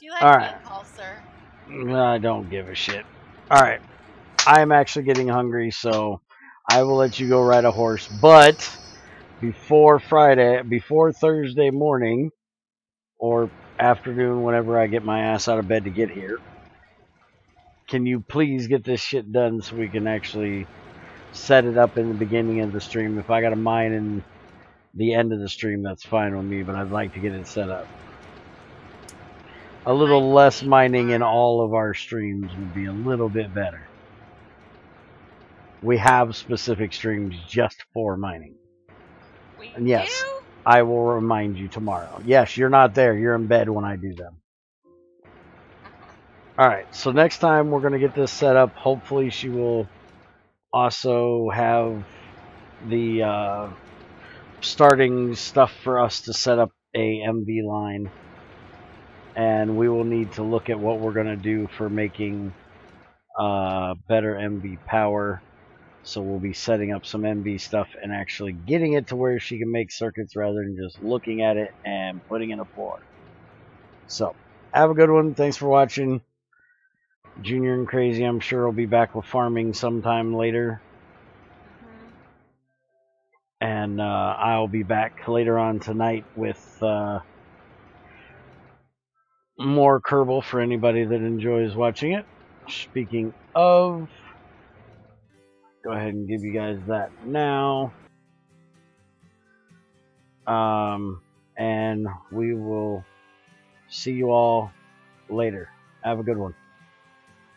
you like All being right. called sir? I don't give a shit. All right. I'm actually getting hungry, so I will let you go ride a horse. But before Thursday morning or afternoon, whenever I get my ass out of bed to get here, can you please get this shit done so we can actually set it up in the beginning of the stream? If I got to mine in the end of the stream, that's fine with me, but I'd like to get it set up. A little less mining in all of our streams would be a little bit better. We have specific streams just for mining. And yes, I will remind you tomorrow. Yes, you're not there. You're in bed when I do them. Alright, so next time we're going to get this set up. Hopefully she will also have the starting stuff for us to set up a MV line. And we will need to look at what we're going to do for making better MV power. So we'll be setting up some MV stuff and actually getting it to where she can make circuits rather than just looking at it and putting in a floor. So, have a good one. Thanks for watching. Junior and Crazy, I'm sure, will be back with farming sometime later. And I'll be back later on tonight with more Kerbal for anybody that enjoys watching it. Speaking of, go ahead and give you guys that now. And we will see you all later. Have a good one.